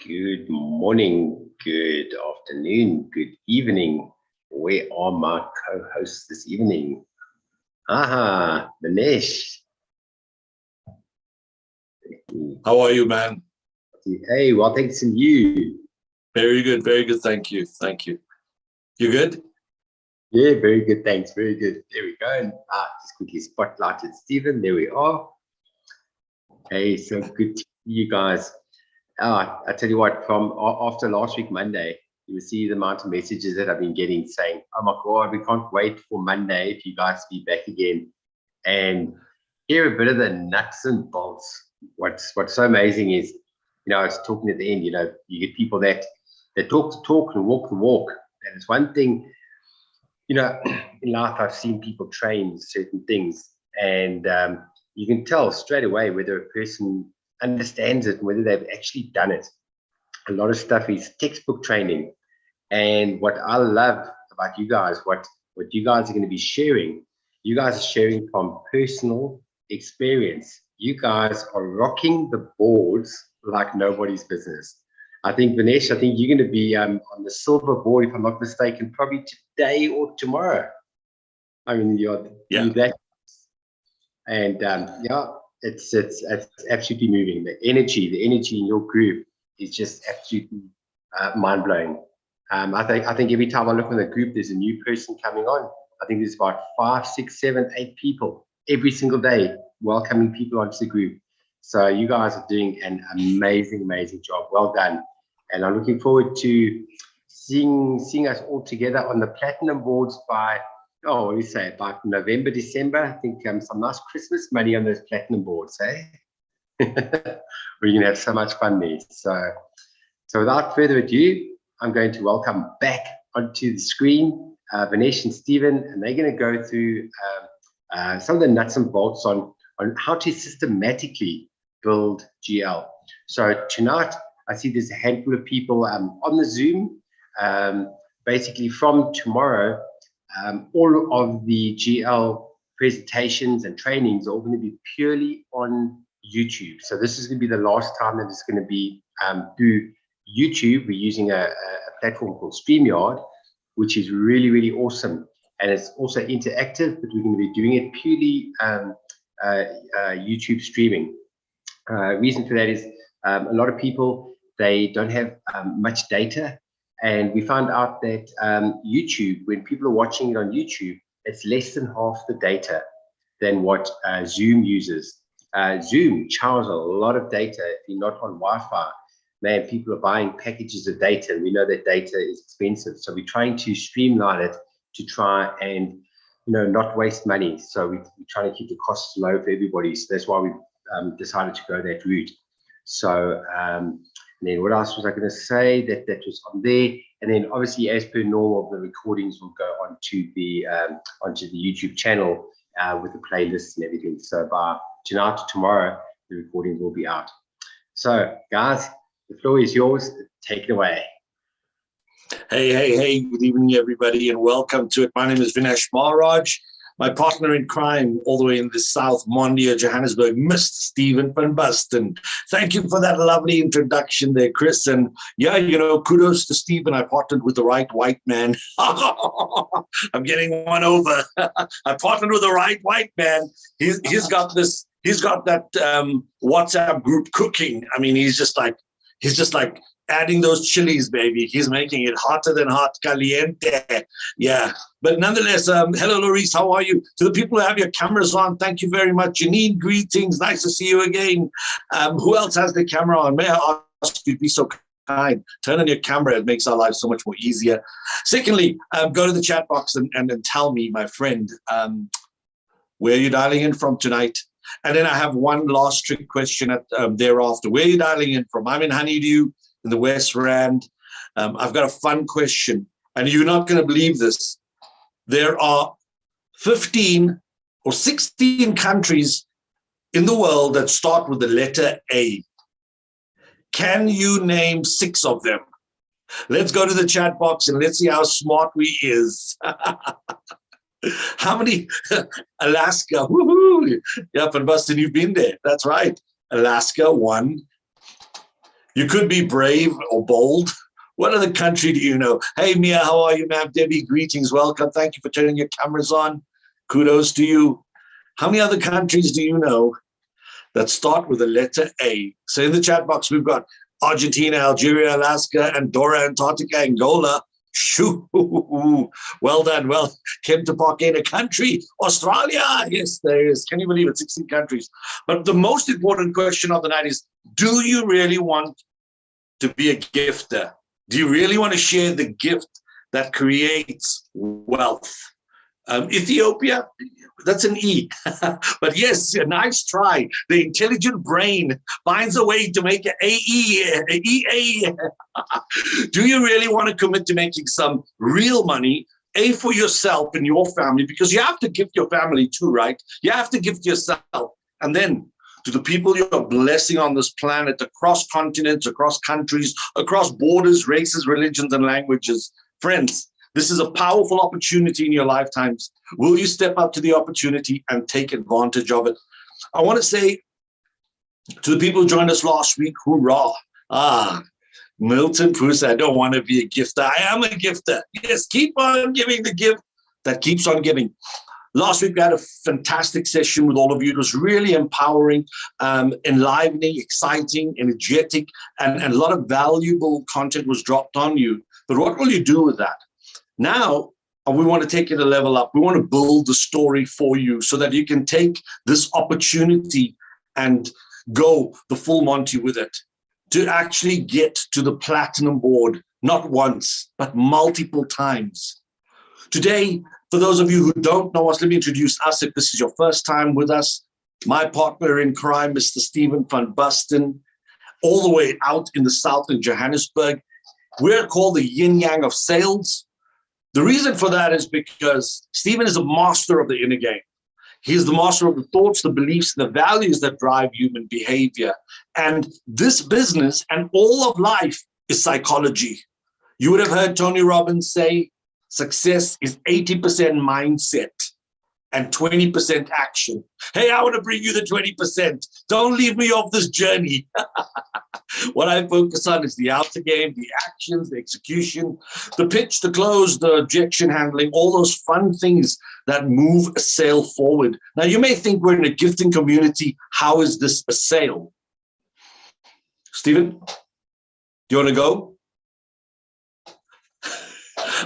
Good morning, good afternoon, good evening. Where are my co-hosts this evening? Vinesh. How are you, man? Hey, well, thanks to you. Very good, thank you. You good? Yeah, very good, thanks, very good. There we go. And just quickly spotlighted Stephen, there we are. Hey, so good to see you guys. I tell you what, from after last week, Monday, you will see the amount of messages that I've been getting saying, oh my God, we can't wait for Monday if you guys be back again and hear a bit of the nuts and bolts. What's so amazing is, I was talking at the end, you get people that talk the talk and walk the walk. And it's one thing, in life, I've seen people train certain things and you can tell straight away whether a person understands it and whether they've actually done it. A lot of stuff is textbook training. And what I love about you guys, what you guys are going to be sharing, you guys are sharing from personal experience. You guys are rocking the boards like nobody's business. I think, Vinesh, you're going to be on the silver board, if I'm not mistaken, probably today or tomorrow. I mean, you're that. And it's absolutely moving. The energy in your group is just absolutely mind-blowing. I think every time I look in the group, there's a new person coming on. I think there's about 5, 6, 7, 8 people every single day welcoming people onto the group. So you guys are doing an amazing job. Well done. And I'm looking forward to seeing us all together on the platinum boards by about November, December. I think some nice Christmas money on those platinum boards, eh? We're going to have so much fun there. So without further ado, I'm going to welcome back onto the screen Vinesh and Stephen, and they're going to go through some of the nuts and bolts on how to systematically build GL. So tonight, I see there's a handful of people on the Zoom. Basically, from tomorrow, all of the GL presentations and trainings are all going to be purely on YouTube. So this is going to be the last time that it's going to be through YouTube. We're using a platform called StreamYard, which is really awesome. And it's also interactive, but we're going to be doing it purely YouTube streaming. Reason for that is a lot of people, they don't have much data. And we found out that YouTube, when people are watching it on YouTube, it's less than half the data than what Zoom uses. Zoom chows a lot of data. If you're not on Wi-Fi, man, people are buying packages of data, and we know that data is expensive. So we're trying to streamline it to try and, not waste money. So we're trying to keep the costs low for everybody. So that's why we decided to go that route. So, and then what else was I going to say that was on there? And then obviously, as per normal, the recordings will go onto the YouTube channel with the playlists and everything. So by tonight to tomorrow, the recording will be out. So guys, the floor is yours. Take it away. Hey, good evening, everybody, and welcome to it. My name is Vinesh Maharaj. My partner in crime, all the way in the South, Mondia, Johannesburg, Mr. Stephen van Basten. Thank you for that lovely introduction there, Chris. And yeah, kudos to Stephen. I partnered with the right white man. I'm getting one over. I partnered with the right white man. He's got that WhatsApp group cooking. I mean, he's just like adding those chilies, baby. He's making it hotter than hot, caliente. Yeah. But nonetheless, hello, Lorice. How are you? To the people who have your cameras on, thank you very much. Janine, greetings. Nice to see you again. Who else has the camera on? May I ask you to be so kind? Turn on your camera. It makes our life so much more easier. Secondly, go to the chat box and tell me, my friend, where you're dialing in from tonight. And then I have one last trick question thereafter. Where are you dialing in from? I'm in Honeydew, in the West Rand. I've got a fun question, and you're not going to believe this. There are 15 or 16 countries in the world that start with the letter A. Can you name 6 of them? Let's go to the chat box and let's see how smart we is. How many? Alaska. Woohoo! Yeah, Van Basten, you've been there. That's right. Alaska, 1. You could be brave or bold. What other country do you know? Hey, Mia, how are you, ma'am? Debbie, greetings, welcome. Thank you for turning your cameras on. Kudos to you. How many other countries do you know that start with the letter A? So in the chat box, we've got Argentina, Algeria, Alaska, Andorra, Antarctica, Angola. Shoo, well done. Well, came to park in a country, Australia. Yes, there is. Can you believe it? 16 countries. But the most important question of the night is, do you really want to be a gifter? Do you really want to share the gift that creates wealth? Ethiopia, that's an E. But yes, a nice try. The intelligent brain finds a way to make an EA. Do you really want to commit to making some real money, A, for yourself and your family? Because you have to gift your family too, right? You have to gift yourself. And then to the people you're blessing on this planet, across continents, across countries, across borders, races, religions, and languages. Friends, this is a powerful opportunity in your lifetimes. Will you step up to the opportunity and take advantage of it? I want to say to the people who joined us last week, hoorah. Milton Prusa, I don't want to be a gifter. I am a gifter. Yes, keep on giving the gift that keeps on giving. Last week, we had a fantastic session with all of you. It was really empowering, enlivening, exciting, energetic, and a lot of valuable content was dropped on you. But what will you do with that? Now, we want to take it a level up. We want to build the story for you so that you can take this opportunity and go the full Monty with it, to actually get to the platinum board, not once, but multiple times. Today, for those of you who don't know us, let me introduce us. If this is your first time with us, my partner in crime, Mr. Stephen van Basten, all the way out in the south in Johannesburg. We're called the yin yang of sales. The reason for that is because Stephen is a master of the inner game. He is the master of the thoughts, the beliefs, the values that drive human behavior. And this business and all of life is psychology. You would have heard Tony Robbins say, success is 80% mindset and 20% action. Hey, I want to bring you the 20%. Don't leave me off this journey. What I focus on is the outer game, the actions, the execution, the pitch, the close, the objection handling, all those fun things that move a sale forward. Now, you may think we're in a gifting community. How is this a sale? Stephen, do you want to go?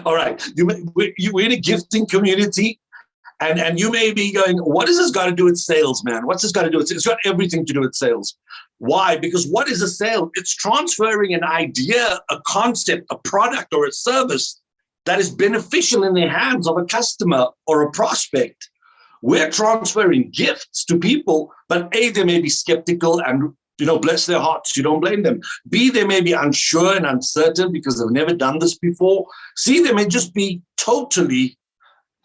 All right, we're in a gifting community, and you may be going, what has this got to do with sales, man? What's this got to do with sales? It's got everything to do with sales. Why? Because what is a sale? It's transferring an idea, a concept, a product, or a service that is beneficial in the hands of a customer or a prospect. We're transferring gifts to people, but A, they may be skeptical and bless their hearts. You don't blame them. B, they may be unsure and uncertain because they've never done this before. C, they may just be totally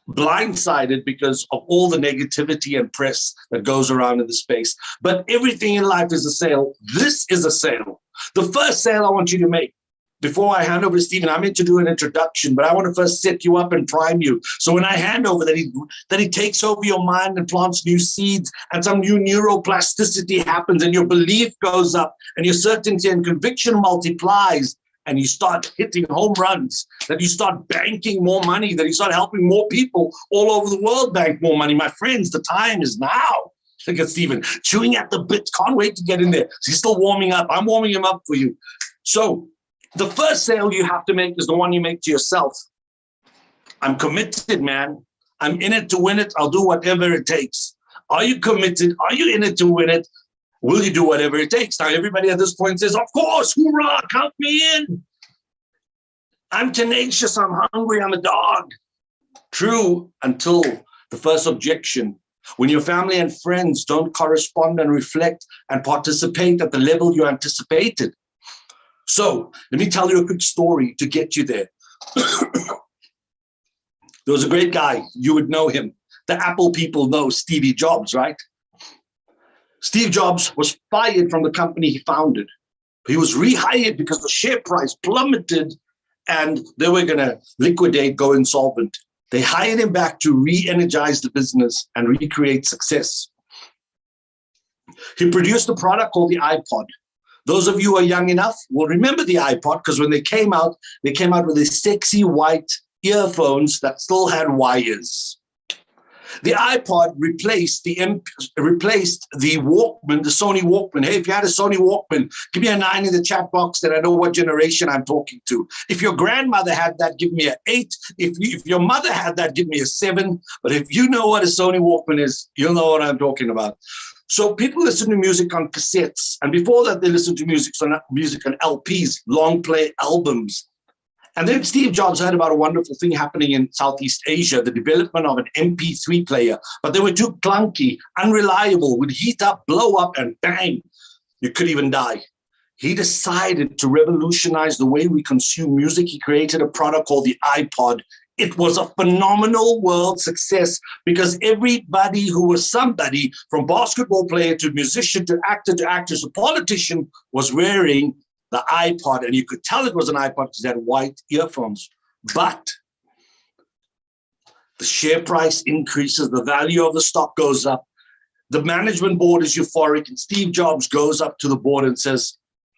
blindsided because of all the negativity and press that goes around in the space. But everything in life is a sale. This is a sale. The first sale I want you to make, before I hand over to Stephen, I meant to do an introduction, but I want to first set you up and prime you. So when I hand over, that he takes over your mind and plants new seeds, and some new neuroplasticity happens, and your belief goes up, and your certainty and conviction multiplies, and you start hitting home runs, that you start banking more money, that you start helping more people all over the world bank more money. My friends, the time is now. Look at Stephen, chewing at the bit, can't wait to get in there. He's still warming up. I'm warming him up for you. So the first sale you have to make is the one you make to yourself. I'm committed, man. I'm in it to win it. I'll do whatever it takes. Are you committed? Are you in it to win it? Will you do whatever it takes? Now, everybody at this point says, of course, hoorah, count me in. I'm tenacious, I'm hungry, I'm a dog. True, until the first objection. When your family and friends don't correspond and reflect and participate at the level you anticipated. So let me tell you a quick story to get you there. There was a great guy. You would know him. The Apple people know Stevie Jobs, right? Steve Jobs was fired from the company he founded. He was rehired because the share price plummeted and they were going to liquidate, go insolvent. They hired him back to re-energize the business and recreate success. He produced a product called the iPod. Those of you who are young enough will remember the iPod, because when they came out with these sexy white earphones that still had wires. The iPod replaced the Walkman, the Sony Walkman. Hey, if you had a Sony Walkman, give me a 9 in the chat box that I know what generation I'm talking to. If your grandmother had that, give me an 8. If your mother had that, give me a 7. But if you know what a Sony Walkman is, you'll know what I'm talking about. So people listen to music on cassettes. And before that, they listened to music on LPs, long play albums. And then Steve Jobs heard about a wonderful thing happening in Southeast Asia, the development of an MP3 player. But they were too clunky, unreliable, would heat up, blow up, and bang, you could even die. He decided to revolutionize the way we consume music. He created a product called the iPod. It was a phenomenal world success because everybody who was somebody, from basketball player to musician to actor to politician, was wearing the iPod, and you could tell it was an iPod because it had white earphones. But the share price increases, the value of the stock goes up, the management board is euphoric, and Steve Jobs goes up to the board and says,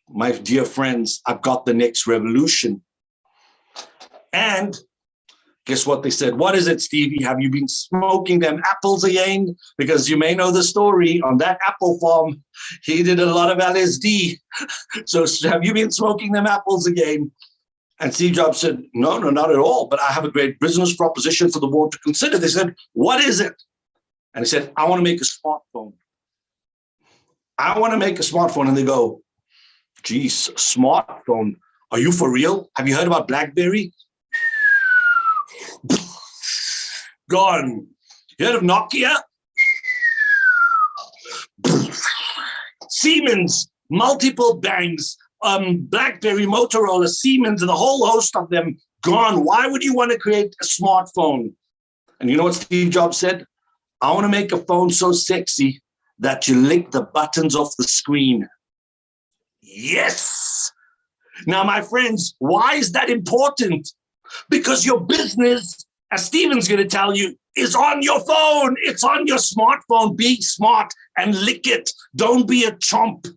my dear friends, I've got the next revolution. And guess what they said? What is it, Stevie? Have you been smoking them apples again? Because you may know the story. On that apple farm, he did a lot of LSD. So have you been smoking them apples again? And Steve Jobs said, no, not at all. But I have a great business proposition for the board to consider. They said, what is it? And he said, I want to make a smartphone. I want to make a smartphone. And they go, geez, smartphone. Are you for real? Have you heard about BlackBerry? Gone. You heard of Nokia? Siemens, multiple bangs, BlackBerry, Motorola, Siemens, and a whole host of them gone. Why would you want to create a smartphone? And you know what Steve Jobs said? I want to make a phone so sexy that you lick the buttons off the screen. Yes. Now, my friends, why is that important? Because your business, as Steven's going to tell you, is on your phone. It's on your smartphone. Be smart and lick it. Don't be a chomp.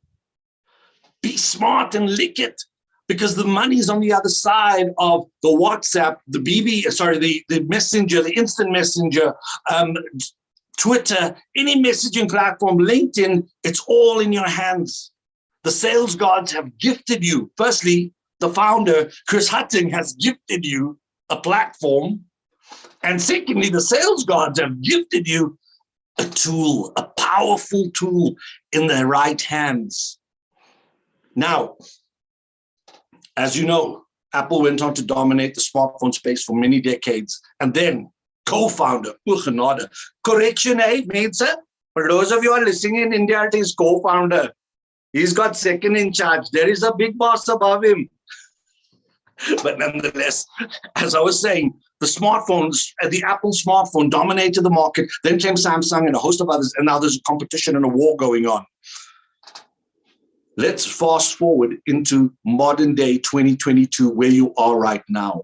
Be smart and lick it, because the money is on the other side of the WhatsApp, the Messenger, the instant messenger, Twitter, any messaging platform, LinkedIn. It's all in your hands. The sales gods have gifted you. Firstly, the founder, Chris Hutton, has gifted you a platform. And secondly, the sales gods have gifted you a tool, a powerful tool in their right hands. Now, as you know, Apple went on to dominate the smartphone space for many decades. And then co-founder, correction, mense, for those of you who are listening in India, it is co-founder. He's got second in charge. There is a big boss above him. But nonetheless, as I was saying, the smartphones, the Apple smartphone dominated the market. Then came Samsung and a host of others, and now there's a competition and a war going on. Let's fast forward into modern day 2022, where you are right now.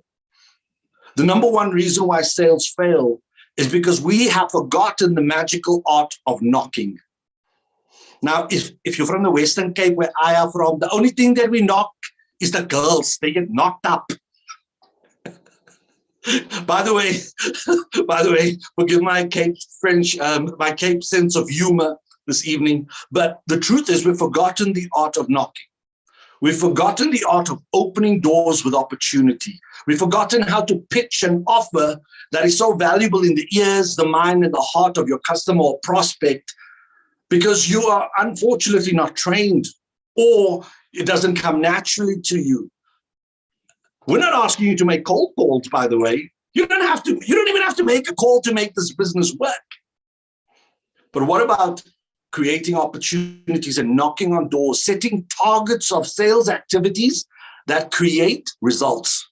The number one reason why sales fail is because we have forgotten the magical art of knocking. Now, if you're from the Western Cape, where I am from, the only thing that we knock is the girls. They get knocked up. By the way, forgive my Cape French, my Cape sense of humor this evening. But the truth is, we've forgotten the art of knocking. We've forgotten the art of opening doors with opportunity. We've forgotten how to pitch an offer that is so valuable in the ears, the mind, and the heart of your customer or prospect, because you are unfortunately not trained, or it doesn't come naturally to you. We're not asking you to make cold calls, by the way. You don't even have to make a call to make this business work. But what about creating opportunities and knocking on doors, setting targets of sales activities that create results,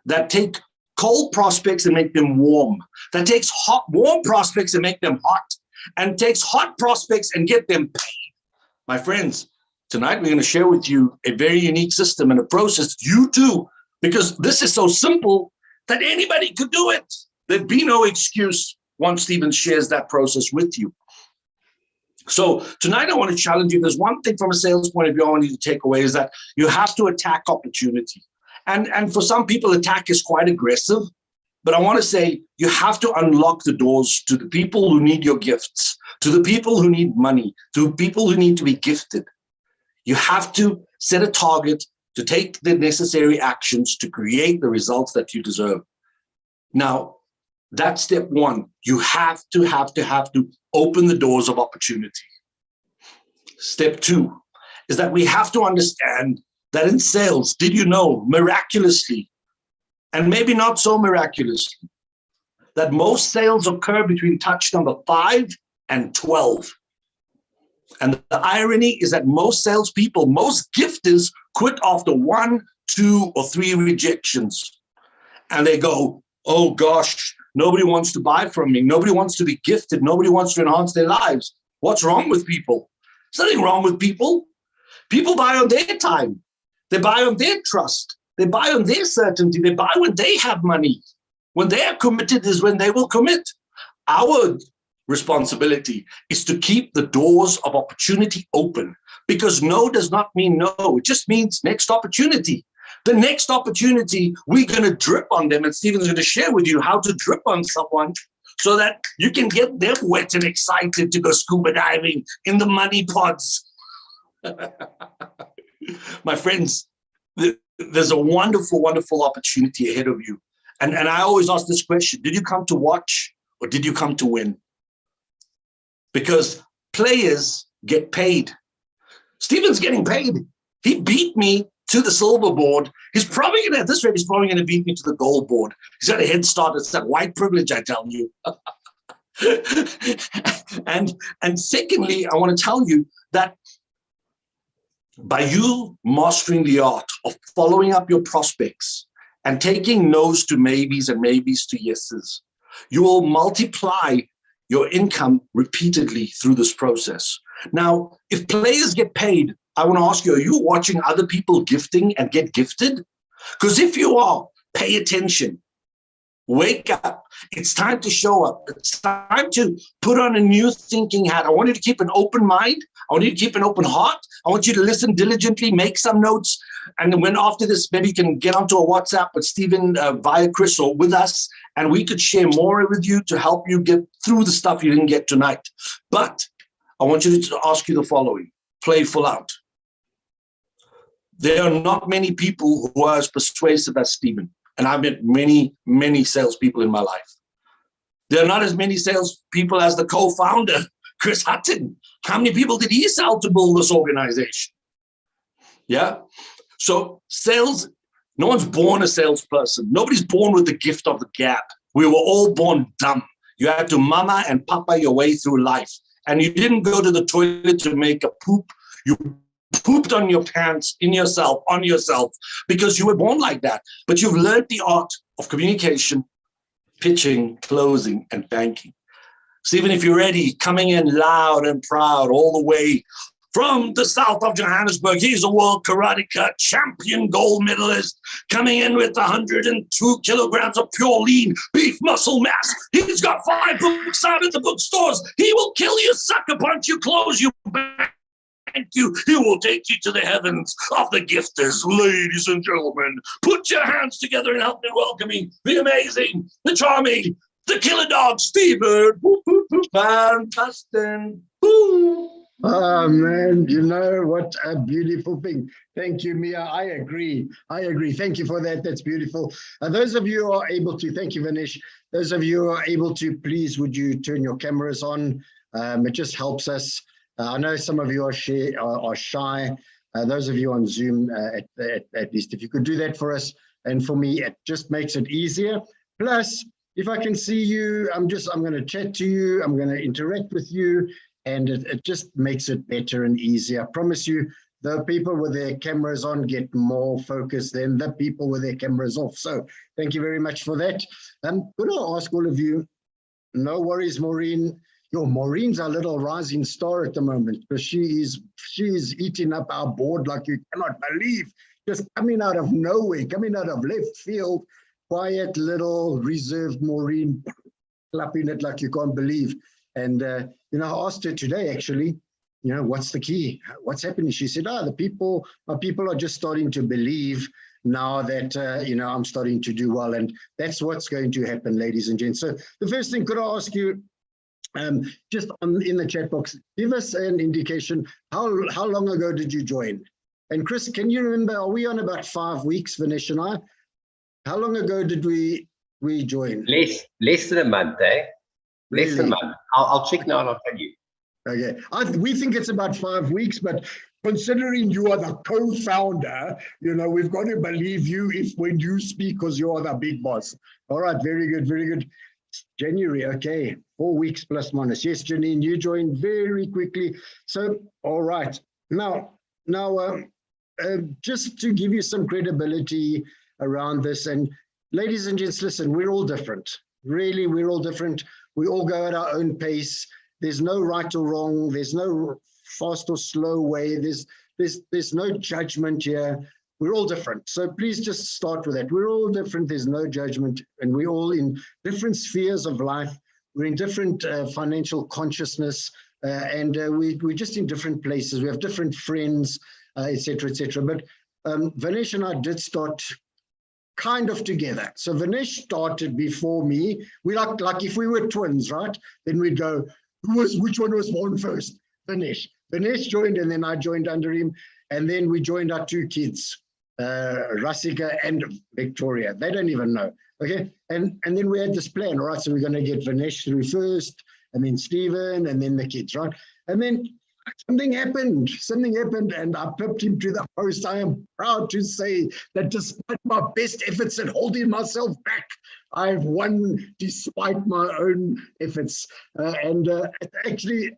that take cold prospects and make them warm, that takes warm prospects and make them hot, and takes hot prospects and get them paid? My friends, tonight we're going to share with you a very unique system and a process you too, because this is so simple that anybody could do it. There'd be no excuse once Stephen shares that process with you. So tonight I want to challenge you. There's one thing from a sales point of view I want you to take away is that you have to attack opportunity. And for some people, attack is quite aggressive. But I want to say you have to unlock the doors to the people who need your gifts, to the people who need money, to people who need to be gifted. You have to set a target to take the necessary actions to create the results that you deserve. Now, that's step one. You have to open the doors of opportunity. Step two is that we have to understand that in sales, did you know, miraculously, and maybe not so miraculously, that most sales occur between touch number 5 and 12. And the irony is that most salespeople, most gifters quit after 1, 2, or 3 rejections. And they go, oh gosh, nobody wants to buy from me. Nobody wants to be gifted. Nobody wants to enhance their lives. What's wrong with people? There's nothing wrong with people. People buy on their time. They buy on their trust. They buy on their certainty. They buy when they have money. When they are committed is when they will commit. Our responsibility is to keep the doors of opportunity open, because no does not mean no. It just means next opportunity. The next opportunity, we're going to drip on them, and Stephen's going to share with you how to drip on someone so that you can get them wet and excited to go scuba diving in the money pods. My friends, there's a wonderful, wonderful opportunity ahead of you. And I always ask this question: did you come to watch or did you come to win? Because players get paid. Stephen's getting paid. He beat me to the silver board. He's probably going to, at this rate, he's probably going to beat me to the gold board. He's got a head start. It's that white privilege, I tell you. And secondly, I want to tell you that by you mastering the art of following up your prospects and taking no's to maybes and maybes to yeses, you will multiply your income repeatedly through this process. Now, if players get paid, I want to ask you, are you watching other people gifting and get gifted? Because if you are, pay attention. Wake up. It's time to show up. It's time to put on a new thinking hat. I want you to keep an open mind. I want you to keep an open heart. I want you to listen diligently, make some notes. And when after this, maybe you can get onto a WhatsApp with Stephen via Chris or with us, and we could share more with you to help you get through the stuff you didn't get tonight. But I want you to ask you the following. Play full out. There are not many people who are as persuasive as Stephen. And I've met many, many salespeople in my life. There are not as many salespeople as the co-founder, Chris Hutton. How many people did he sell to build this organization? Yeah. So sales, no one's born a salesperson. Nobody's born with the gift of the gab. We were all born dumb. You had to mama and papa your way through life. And you didn't go to the toilet to make a poop. You pooped on your pants, in yourself, on yourself, because you were born like that. But you've learned the art of communication, pitching, closing, and banking. Stephen, if you're ready, coming in loud and proud all the way from the south of Johannesburg. He's a world karateka champion gold medalist, coming in with 102 kilograms of pure lean beef muscle mass. He's got 5 books out in the bookstores. He will kill you, sucker punch you, close you, thank you. He will take you to the heavens of the gifters. Ladies and gentlemen, put your hands together and help me welcoming the amazing, the charming, the killer dog, Stephen Van Basten. Oh man, you know what a beautiful thing. Thank you, Mia. I agree. Thank you for that. That's beautiful. Those of you who are able to, thank you, Vinesh. Those of you who are able to, please, would you turn your cameras on? It just helps us. I know some of you are shy. Those of you on Zoom, at least, if you could do that for us and for me, it just makes it easier. Plus, if I can see you, I'm going to chat to you. I'm going to interact with you. And it just makes it better and easier. I promise you, the people with their cameras on get more focus than the people with their cameras off. So thank you very much for that. I'm going to ask all of you, no worries, Maureen. Maureen's our little rising star at the moment, because she is eating up our board like you cannot believe. Just coming out of nowhere, coming out of left field, quiet little reserved Maureen, clapping it like you can't believe. And, I asked her today, actually, what's the key? What's happening? She said, my people are just starting to believe now that, I'm starting to do well. And that's what's going to happen, ladies and gents. So the first thing, could I ask you, just in the chat box, give us an indication, how long ago did you join? And Chris, can you remember, are we on about 5 weeks, Vinesh and I? How long ago did we join? Less than a month, eh? Less than a Really? month. I'll check now and I'll tell you. Okay, we think it's about 5 weeks, but considering you are the co-founder, we've got to believe you when you speak, because you are the big boss. All right, very good, very good. January, okay, 4 weeks plus minus. Yes, Janine, you joined very quickly. So, all right. Now, just to give you some credibility around this, and ladies and gents, listen, we're all different. Really, we're all different. We all go at our own pace. There's no right or wrong. There's no fast or slow way. There's no judgment here. We're all different. So please just start with that. We're all different. There's no judgment. And we're all in different spheres of life. We're in different financial consciousness. And we're just in different places. We have different friends, et cetera, et cetera. But Vinesh and I did start kind of together. So Vinesh started before me. We like if we were twins, right? Then we'd go, which one was born first? Vinesh. Vinesh joined, and then I joined under him. And then we joined our 2 kids. Rasika and Victoria. They don't even know. Okay. And then we had this plan, all right? So we're going to get Vinesh through first, and then Stephen, and then the kids, right? And then something happened, and I pipped him to the post. I am proud to say that despite my best efforts at holding myself back, I've won despite my own efforts. Actually,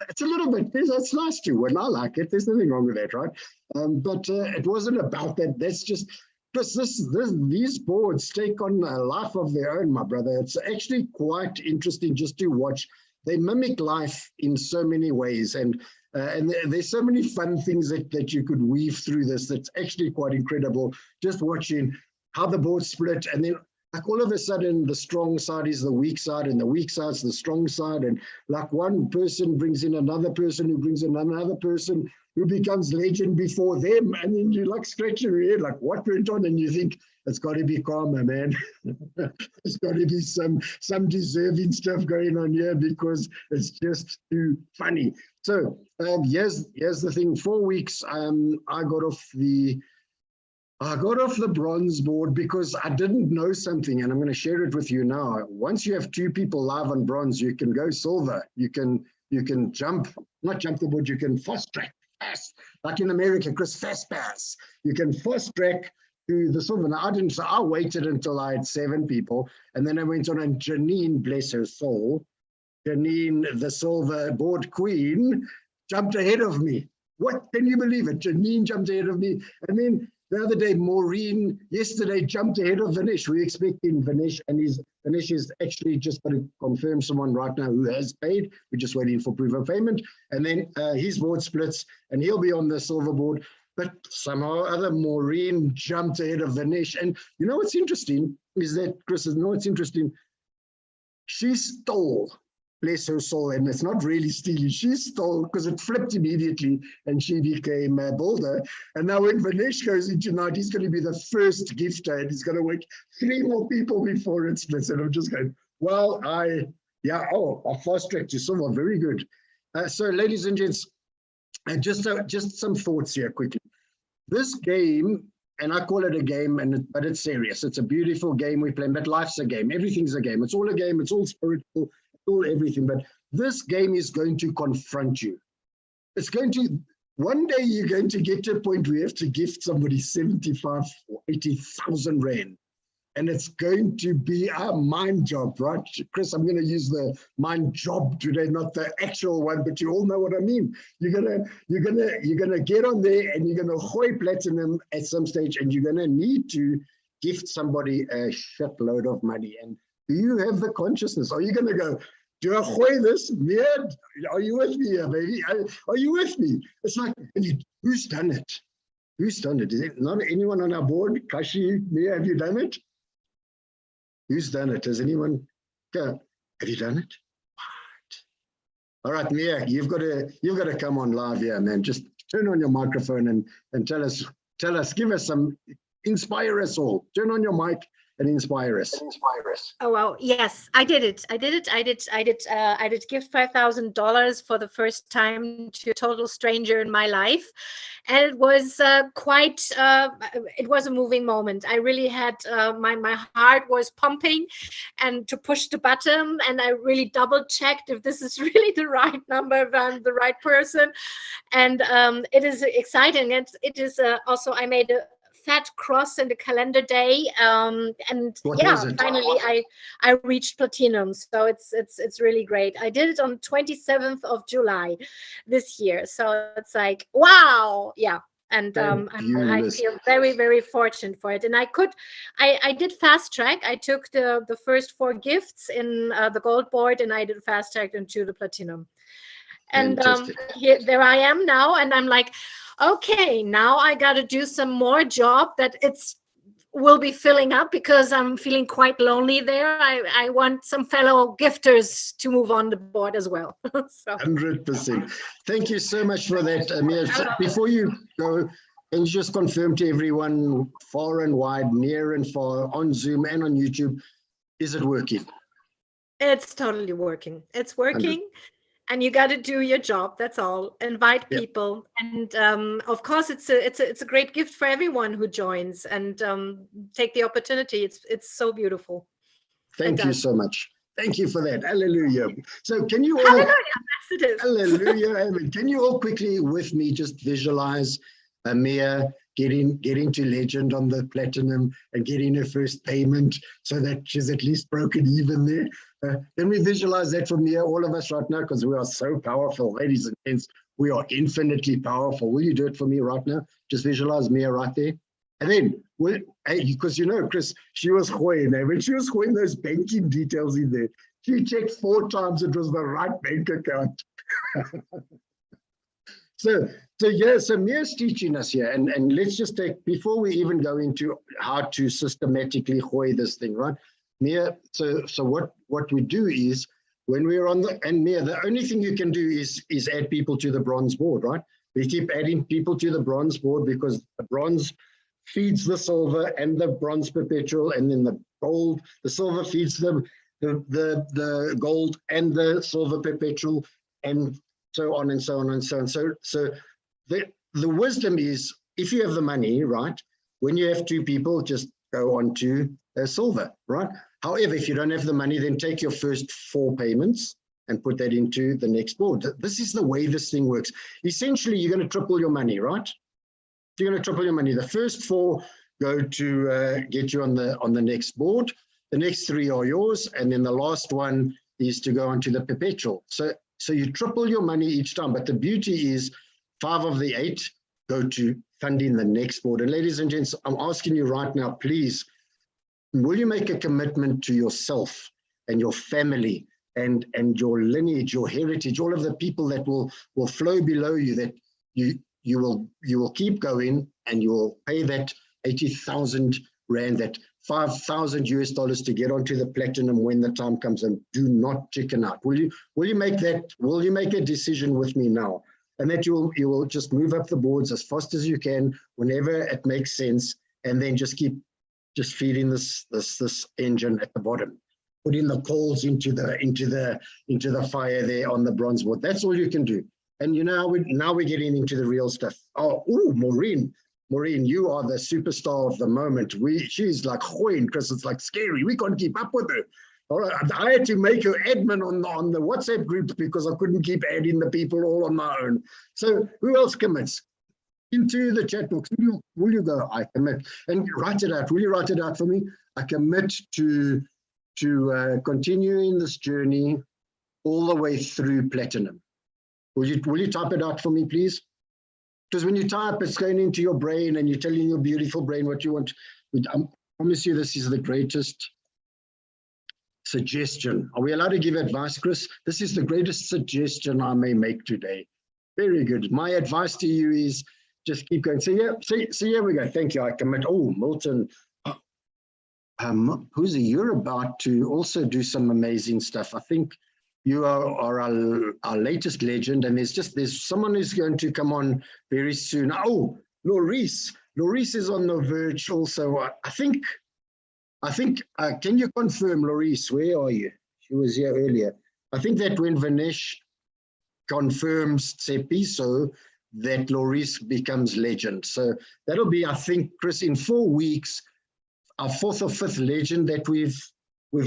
it's a little bit, it's nice to win. I like it. There's nothing wrong with that, right? But it wasn't about that. That's just, because these boards take on a life of their own, my brother. It's actually quite interesting just to watch. They mimic life in so many ways. And there's so many fun things that you could weave through this. That's actually quite incredible. Just watching how the board split, and then like all of a sudden the strong side is the weak side, and the weak side is the strong side, and like one person brings in another person who brings in another person who becomes legend before them, and then you like scratch your head like what went on, and you think it's got to be karma, man. There's got to be some deserving stuff going on here, because it's just too funny. So here's the thing. 4 weeks, I got off the bronze board because I didn't know something, and I'm going to share it with you now. Once you have 2 people live on bronze, you can go silver. You can not jump the board, you can fast track, fast, like in America, Chris, fast pass. You can fast track to the silver. Now, I waited until I had 7 people, and then I went on, and Janine, bless her soul, Janine, the silver board queen, jumped ahead of me. What, can you believe it? Janine jumped ahead of me, and then the other day, Maureen, yesterday, jumped ahead of Vinesh. We're expecting Vinesh, and Vinesh is actually just going to confirm someone right now who has paid. We're just waiting for proof of payment. And then his board splits, and he'll be on the silver board. But somehow or other, Maureen jumped ahead of Vinesh. And you know what's interesting is that, Chris, what's interesting? She stole, bless her soul, and it's not really stealing. She stole because it flipped immediately, and she became a builder. And now when Vinesh goes in tonight, he's going to be the first gifter, and he's going to wake 3 more people before it splits. And I'm just going, well, I fast tracked to silver. Very good. So, ladies and gents, just some thoughts here quickly. This game, and I call it a game, but it's serious. It's a beautiful game we play, but life's a game. Everything's a game. It's all a game. It's all spiritual. Everything, but this game is going to confront you. It's going to, one day you're going to get to a point where you have to gift somebody 75 or 80,000 rand, and it's going to be a mind job, right? Chris, I'm going to use the mind job today, not the actual one, but you all know what I mean. You're gonna get on there, and you're gonna hoy platinum at some stage, and you're gonna need to gift somebody a shitload of money. And do you have the consciousness? Are you going to go, do I hoy this? Yeah, are you with me here, baby? Are you with me? It's like, who's done it? Who's done it? Is it not anyone on our board? Kashi, Mia, have you done it? Who's done it? Has anyone? Have you done it? What? All right, Mia, you've got to come on live here, man. Just turn on your microphone and tell us, give us some, inspire us all. Turn on your mic and inspire us. Oh wow! Yes, I did it. I did gift $5,000 for the first time to a total stranger in my life, and it was quite. It was a moving moment. I really had my heart was pumping, and to push the button, and I really double checked if this is really the right number, if I'm the right person, and it is exciting. It is also I made a fat cross in the calendar day, and What yeah, was it? finally I reached platinum, so it's really great. I did it on 27th of July this year, so it's like wow, yeah. And I feel very, very fortunate for it. And I did fast track. I took the first 4 gifts in the gold board, and I did fast track into the platinum. And there I am now, and I'm like, okay, now I got to do some more job that will be filling up, because I'm feeling quite lonely there. I want some fellow gifters to move on the board as well. So. 100%. Thank you so much for that, Amir. Before you go, can you just confirm to everyone far and wide, near and far, on Zoom and on YouTube, is it working? It's totally working. It's working. 100%. And you got to do your job. That's all. Invite people, and of course, it's a great gift for everyone who joins, and take the opportunity. It's so beautiful. Thank you so much. Thank you for that. Hallelujah. So, can you all? Hallelujah. Yes, it is. Hallelujah. Amen. Can you all quickly with me just visualize Amir getting to legend on the platinum and getting her first payment, so that she's at least broken even there? Can we visualize that for Mia, all of us right now? Because we are so powerful, ladies and gents. We are infinitely powerful. Will you do it for me right now? Just visualize Mia right there. And then, because you know, Chris, she was going there. When she was going those banking details in there, she checked 4 times it was the right bank account. So Mia's teaching us here, and let's just take, before we even go into how to systematically hoy this thing, right? Mia, so what we do is, when we're on and Mia, the only thing you can do is add people to the bronze board, right? We keep adding people to the bronze board, because the bronze feeds the silver and the bronze perpetual, and then the gold, the silver feeds the gold and the silver perpetual, and so on and so on and so on. So the wisdom is, if you have the money, right, when you have 2 people, just go on to silver, right? However, if you don't have the money, then take your first 4 payments and put that into the next board. This is the way this thing works. Essentially, you're going to triple your money, right? You're going to triple your money. The first 4 go to get you on the next board. The next 3 are yours, and then the last one is to go onto the perpetual. So you triple your money each time. But the beauty is, 5 of the 8 go to funding the next board. And ladies and gents, I'm asking you right now, please, will you make a commitment to yourself and your family and your lineage, your heritage, all of the people that will flow below you, that you will keep going, and you will pay that 80,000 Rand, that $5,000 to get onto the platinum when the time comes, and do not chicken out. Will you make a decision with me now? And that you will just move up the boards as fast as you can whenever it makes sense, and then just keep feeding this engine at the bottom, putting the coals into the fire there on the bronze board. That's all you can do. And you know, now we're getting into the real stuff. Maureen, you are the superstar of the moment. She's like hoying, Chris. It's like scary. We can't keep up with her. All right, I had to make her admin on the WhatsApp groups, because I couldn't keep adding the people all on my own. So who else commits? Into the chat box. Will you go? I commit. And write it out. Will you write it out for me? I commit to continuing this journey all the way through platinum. Will you type it out for me, please? Because when you type, it's going into your brain, and you're telling your beautiful brain what you want. I promise you, this is the greatest suggestion. Are we allowed to give advice, Chris? This is the greatest suggestion I may make today. Very good. My advice to you is just keep going. So here we go. Thank you. I commit. Oh, Milton. You're about to also do some amazing stuff. I think You are our latest legend, and there's someone who's going to come on very soon. Oh, Laurice is on the verge also. I think, can you confirm, Laurice, where are you? She was here earlier. I think that when Vinesh confirms Tsepiso, that Laurice becomes legend. So that'll be, I think, Chris, in 4 weeks, our 4th or 5th legend that we've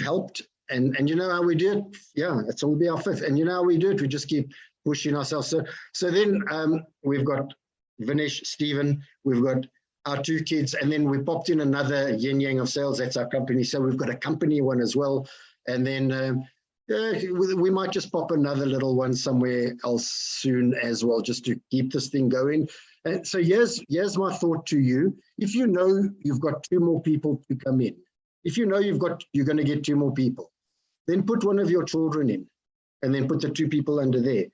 helped. And you know how we do it? Yeah, it's will be our 5th. And you know how we do it? We just keep pushing ourselves. So then we've got Vinesh, Stephen, we've got our 2 kids, and then we popped in another Yin Yang of Sales. That's our company. So we've got a company one as well. And then we might just pop another little one somewhere else soon as well, just to keep this thing going. And so here's my thought to you. If you know you've got 2 more people to come in, if you know you're going to get 2 more people, then put one of your children in, and then put the 2 people under there.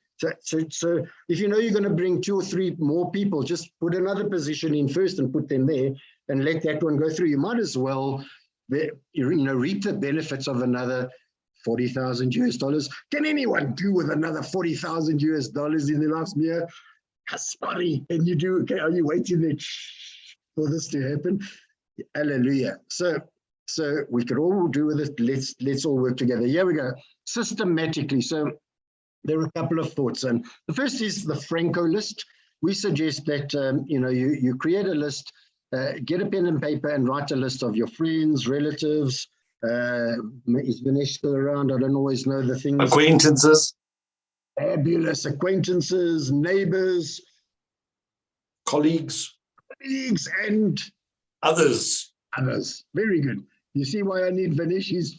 So if you know you're going to bring 2 or 3 more people, just put another position in first and put them there, and let that one go through. You might as well, reap the benefits of another $40,000. Can anyone do with another $40,000 in the last year? Sorry, can you do? Okay, are you waiting there for this to happen? Hallelujah. So we could all do with it. Let's all work together. Here we go. Systematically. So there are a couple of thoughts. And the first is the Franco list. We suggest that you create a list, get a pen and paper, and write a list of your friends, relatives. Is Vinesh still around? I don't always know the things. Acquaintances. Fabulous acquaintances, neighbors, colleagues, and others. Very good. You see why I need Vinesh? He's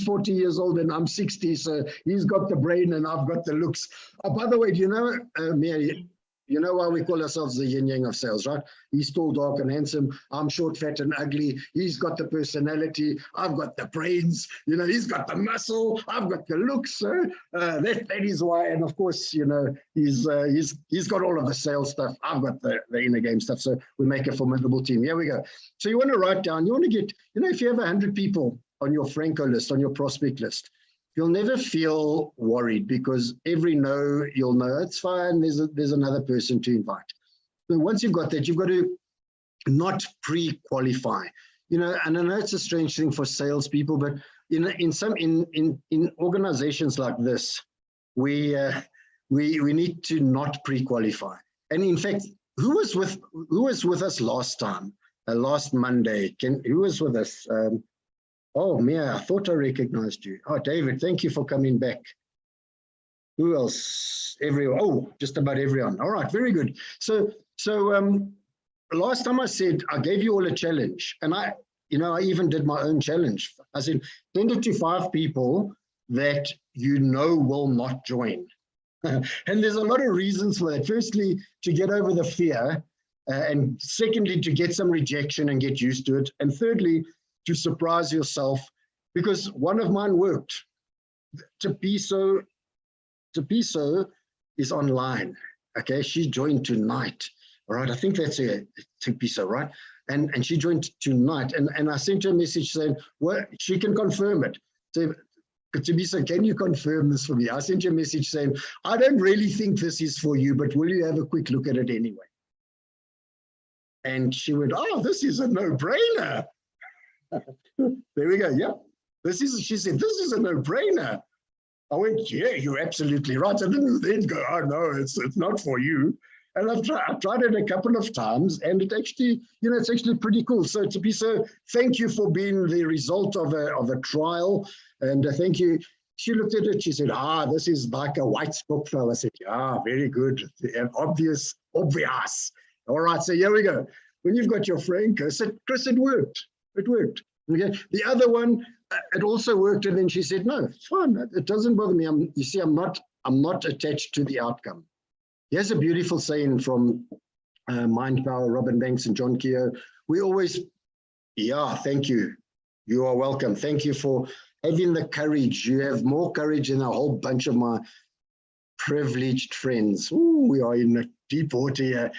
40 years old and I'm 60, so he's got the brain and I've got the looks. Oh, by the way, do you know, Mary, you know why we call ourselves the yin yang of sales, right? He's tall, dark, and handsome. I'm short, fat, and ugly. He's got the personality. I've got the brains. He's got the muscle. I've got the looks. So that is why. And of course, he's got all of the sales stuff. I've got the inner game stuff. So we make a formidable team. Here we go. So you want to write down. You want to get. If you have 100 people on your Franco list, on your prospect list, you'll never feel worried, because every no, you'll know it's fine. There's another person to invite. So once you've got that, you've got to not pre-qualify. And I know it's a strange thing for salespeople, but in organizations like this, we need to not pre-qualify. And in fact, who was with us last time? Last Monday? Who was with us? Oh, Mia, I thought I recognized you. Oh, David, thank you for coming back. Who else? Everyone. Oh, just about everyone. All right, very good. So last time I said I gave you all a challenge, and I even did my own challenge. I said, send it to 5 people that will not join. And there's a lot of reasons for that. Firstly, to get over the fear, and secondly, to get some rejection and get used to it. And thirdly, to surprise yourself, because one of mine worked. Tsepiso is online. Okay, she joined tonight. All right, I think that's a Tsepiso, right? And she joined tonight. And I sent her a message saying, well, she can confirm it. So, Tsepiso, can you confirm this for me? I sent you a message saying, I don't really think this is for you, but will you have a quick look at it anyway? And she went, oh, this is a no-brainer. There we go. Yeah, she said, this is a no-brainer. I went, yeah, you're absolutely right. I didn't then go, oh no, it's not for you. And I've tried it a couple of times, and it actually, it's actually pretty cool. So Tsepiso, thank you for being the result of a trial, and thank you. She looked at it. She said, this is like a white Stokvel. I said, yeah, very good. Obvious. All right, so here we go. When you've got your Franco, said, Chris, it worked. It worked. Okay. The other one, it also worked, and then she said, no, it's fine. It doesn't bother me. You see, I'm not attached to the outcome. Here's a beautiful saying from Mind Power, Robin Banks and John Keogh. We always, thank you. You are welcome. Thank you for having the courage. You have more courage than a whole bunch of my privileged friends. Ooh, we are in a deep water here.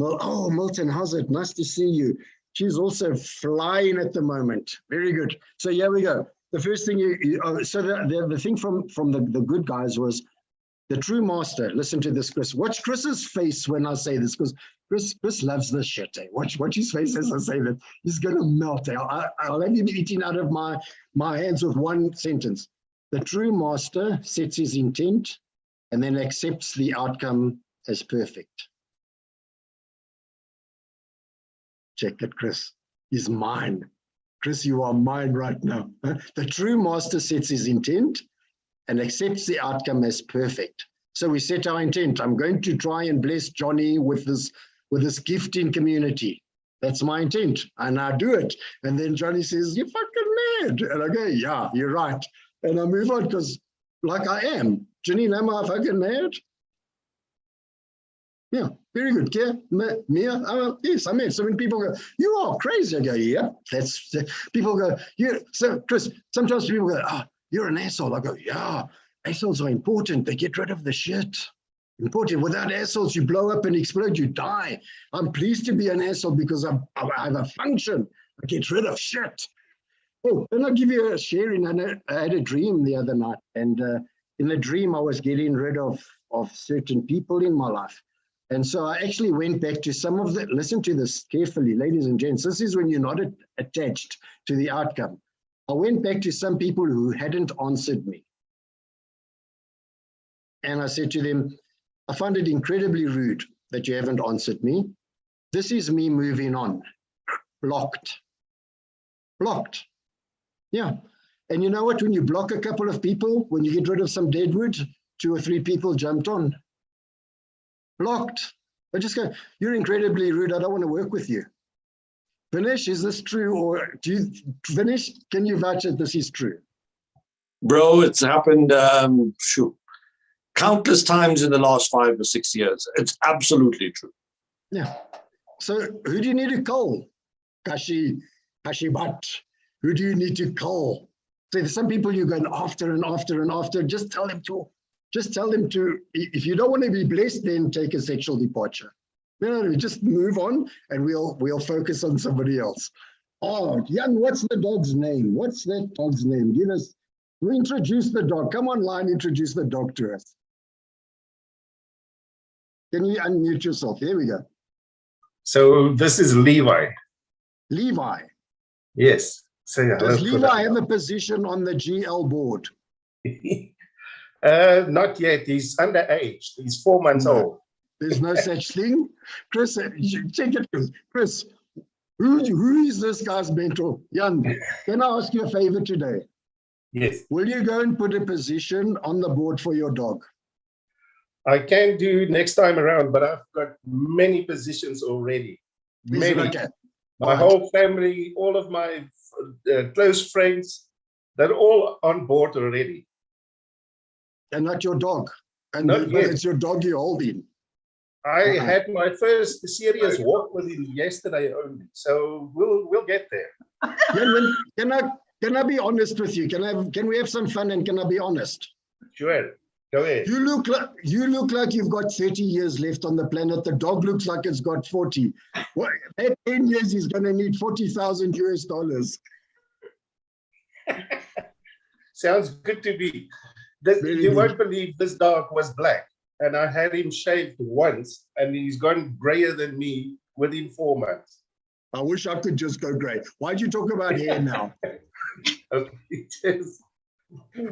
Oh, Milton, how's it? Nice to see you. She's also flying at the moment. Very good. So here we go. the first thing so the thing from the good guys was the true master. Listen to this, Chris. Watch Chris's face when I say this, because Chris loves this shit. Eh? Watch his face as I say that. He's gonna melt. I'll have him eating out of my hands with one sentence. The true master sets his intent and then accepts the outcome as perfect. Check it, Chris. He's mine. Chris, you are mine right now. The true master sets his intent and accepts the outcome as perfect. So we set our intent. I'm going to try and bless Johnny with this gifting community. That's my intent. And I do it. And then Johnny says, "You're fucking mad." And I go, "Yeah, you're right." And I move on because like I am. Janine, am I fucking mad? Yeah, very good. Yeah, Mia, yes, I'm mad. So when people go, "You are crazy," I go, "Yeah." People go, "Yeah." So Chris, sometimes people go, "Oh, you're an asshole." I go, "Yeah, assholes are important. They get rid of the shit. Important. Without assholes, you blow up and explode, you die. I'm pleased to be an asshole because I have a function. I get rid of shit." Oh, and I'll give you a sharing. I had a dream the other night, and in the dream, I was getting rid of certain people in my life. And so I actually went back to some of the, listen to this carefully, ladies and gents, this is when you're not attached to the outcome. I went back to some people who hadn't answered me. And I said to them, "I find it incredibly rude that you haven't answered me. This is me moving on." Blocked. Blocked. Yeah. And you know what? When you block a couple of people, when you get rid of some deadwood, 2 or 3 people jumped on. Blocked. I just go, "You're incredibly rude. I don't want to work with you." Vinesh, is this true? Or Vinesh, can you vouch that this is true? Bro, it's happened countless times in the last 5 or 6 years. It's absolutely true. Yeah. So who do you need to call? Kashi Bhatt. Who do you need to call? So there's some people you're going after and after and after. Just tell them to, if you don't want to be blessed, then take a sexual departure. No, just move on and we'll focus on somebody else. Oh, Jan, what's the dog's name? What's that dog's name? We introduce the dog. Come online, introduce the dog to us. Can you unmute yourself? There we go. So this is Levi. Levi. Yes. So yeah, does Levi have a position on the GL board? Not yet. He's underage. He's 4 months old. There's no such thing. Chris, check it. Chris, who is this guy's mentor? Jan, can I ask you a favor today? Yes. Will you go and put a position on the board for your dog? I can do next time around, but I've got many positions already. Many. Okay. My whole family, all of my close friends, they're all on board already. And not your dog. And not but yet. It's your dog you're holding. I had my first serious walk with him yesterday only, so we'll get there. Can I be honest with you? Can we have some fun and can I be honest? Sure, go ahead. You look like you've got 30 years left on the planet. The dog looks like it's got 40. Well, at 10 years, he's going to need $40,000 US. Sounds good to me. You won't believe this dog was black, and I had him shaved once, and he's gone grayer than me within 4 months. I wish I could just go gray. Why'd you talk about hair now? Okay.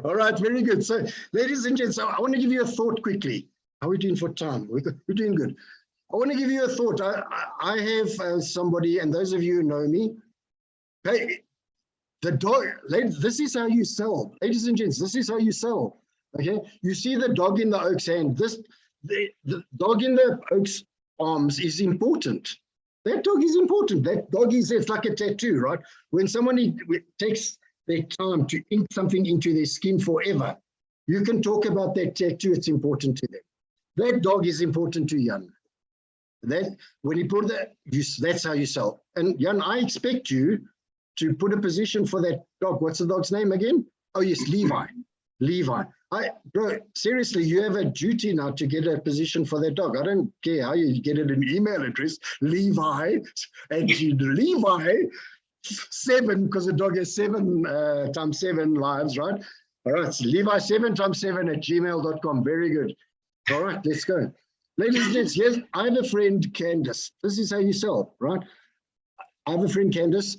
All right, very good. So, ladies and gents, I want to give you a thought quickly. How are we doing for time? We're doing good. I want to give you a thought. I have somebody, and those of you who know me, hey, the dog, this is how you sell. Ladies and gents, this is how you sell. Okay, you see the dog in the oak's hand. The dog in the oak's arms is important. That dog is important. That dog it's like a tattoo, right? When somebody takes their time to ink something into their skin forever, you can talk about that tattoo. It's important to them. That dog is important to Jan. That when you put that, that's how you sell. And Jan, I expect you to put a position for that dog. What's the dog's name again? Oh yes, Levi. Levi. Bro, seriously, you have a duty now to get a position for that dog. I don't care how you get it an email address, Levi, and Levi, 7, because the dog has 7 times 7 lives, right? All right, so Levi 7 times 7 at gmail.com. Very good. All right, let's go. Ladies and gents, here's, I have a friend, Candace. This is how you sell, right? I have a friend, Candace,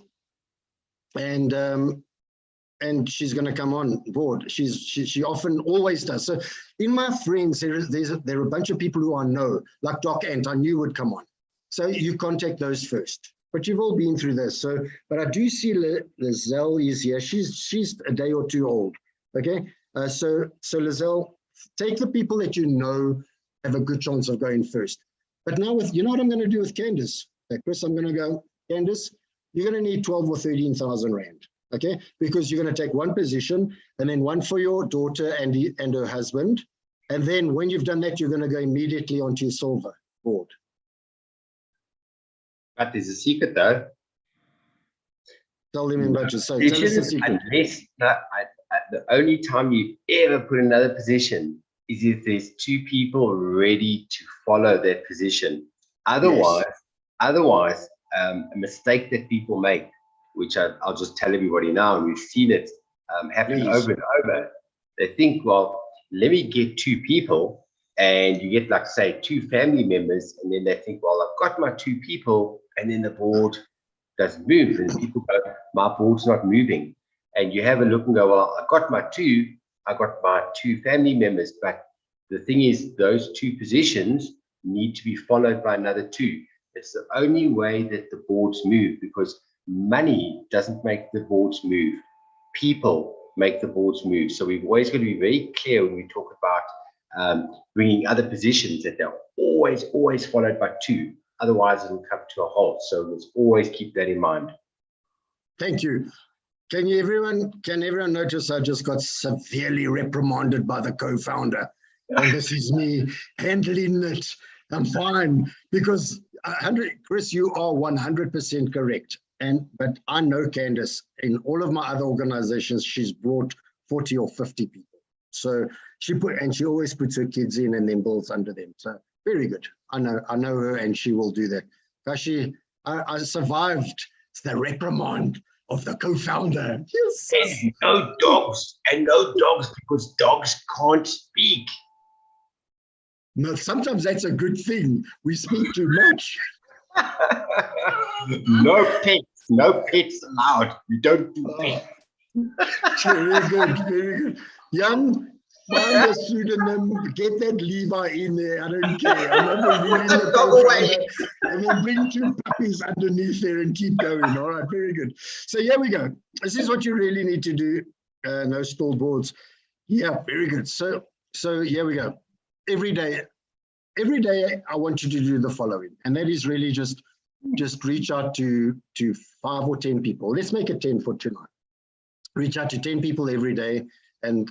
and she's going to come on board. She often always does. So in my friends, there are a bunch of people who I know, like Doc Ant, I knew would come on. So you contact those first. But you've all been through this. So, but I do see Lizelle is here. She's a day or two old. Okay. So Lizelle, take the people that you know have a good chance of going first. But now with, you know what I'm going to do with Candace? Chris, I'm going to go, Candace, you're going to need 12 or 13,000 Rand. Okay, because you're going to take one position and then one for your daughter and her husband. And then when you've done that, you're going to go immediately onto your silver board. But there's a secret though. Tell them in budget. So tell us the secret. Unless, the only time you ever put another position is if there's 2 people ready to follow that position. Otherwise, a mistake that people make, which I'll just tell everybody now, and we've seen it happen over and over. They think, well, let me get 2 people, and you get like, say, 2 family members, and then they think, well, I've got my 2 people, and then the board doesn't move, and people go, my board's not moving. And you have a look and go, well, I got my 2 family members, but the thing is, those 2 positions need to be followed by another 2. It's the only way that the boards move, because money doesn't make the boards move. People make the boards move. So we've always got to be very clear when we talk about bringing other positions, that they're always followed by 2. Otherwise, it'll come to a halt. So let's always keep that in mind. Thank you. Can everyone notice I just got severely reprimanded by the co-founder? And this is me handling it. I'm fine, because Chris, you are 100% correct. But I know Candace, in all of my other organizations, she's brought 40 or 50 people. So she always puts her kids in and then builds under them. So very good. I know her, and she will do that. Kashi, I survived the reprimand of the co-founder. Yes. And no dogs, because dogs can't speak. No, sometimes that's a good thing. We speak too much. No pets allowed. We don't do pets. Very good. Young, find a pseudonym, get that Levi in there. I don't care. I'm not revealing the co-founder. And then bring 2 puppies underneath there and keep going. All right, very good. So here we go. This is what you really need to do. No stall boards. Yeah, very good. So here we go. Every day I want you to do the following, and that is really just reach out to 5 or 10 people. Let's make it 10 for tonight. Reach out to 10 people every day and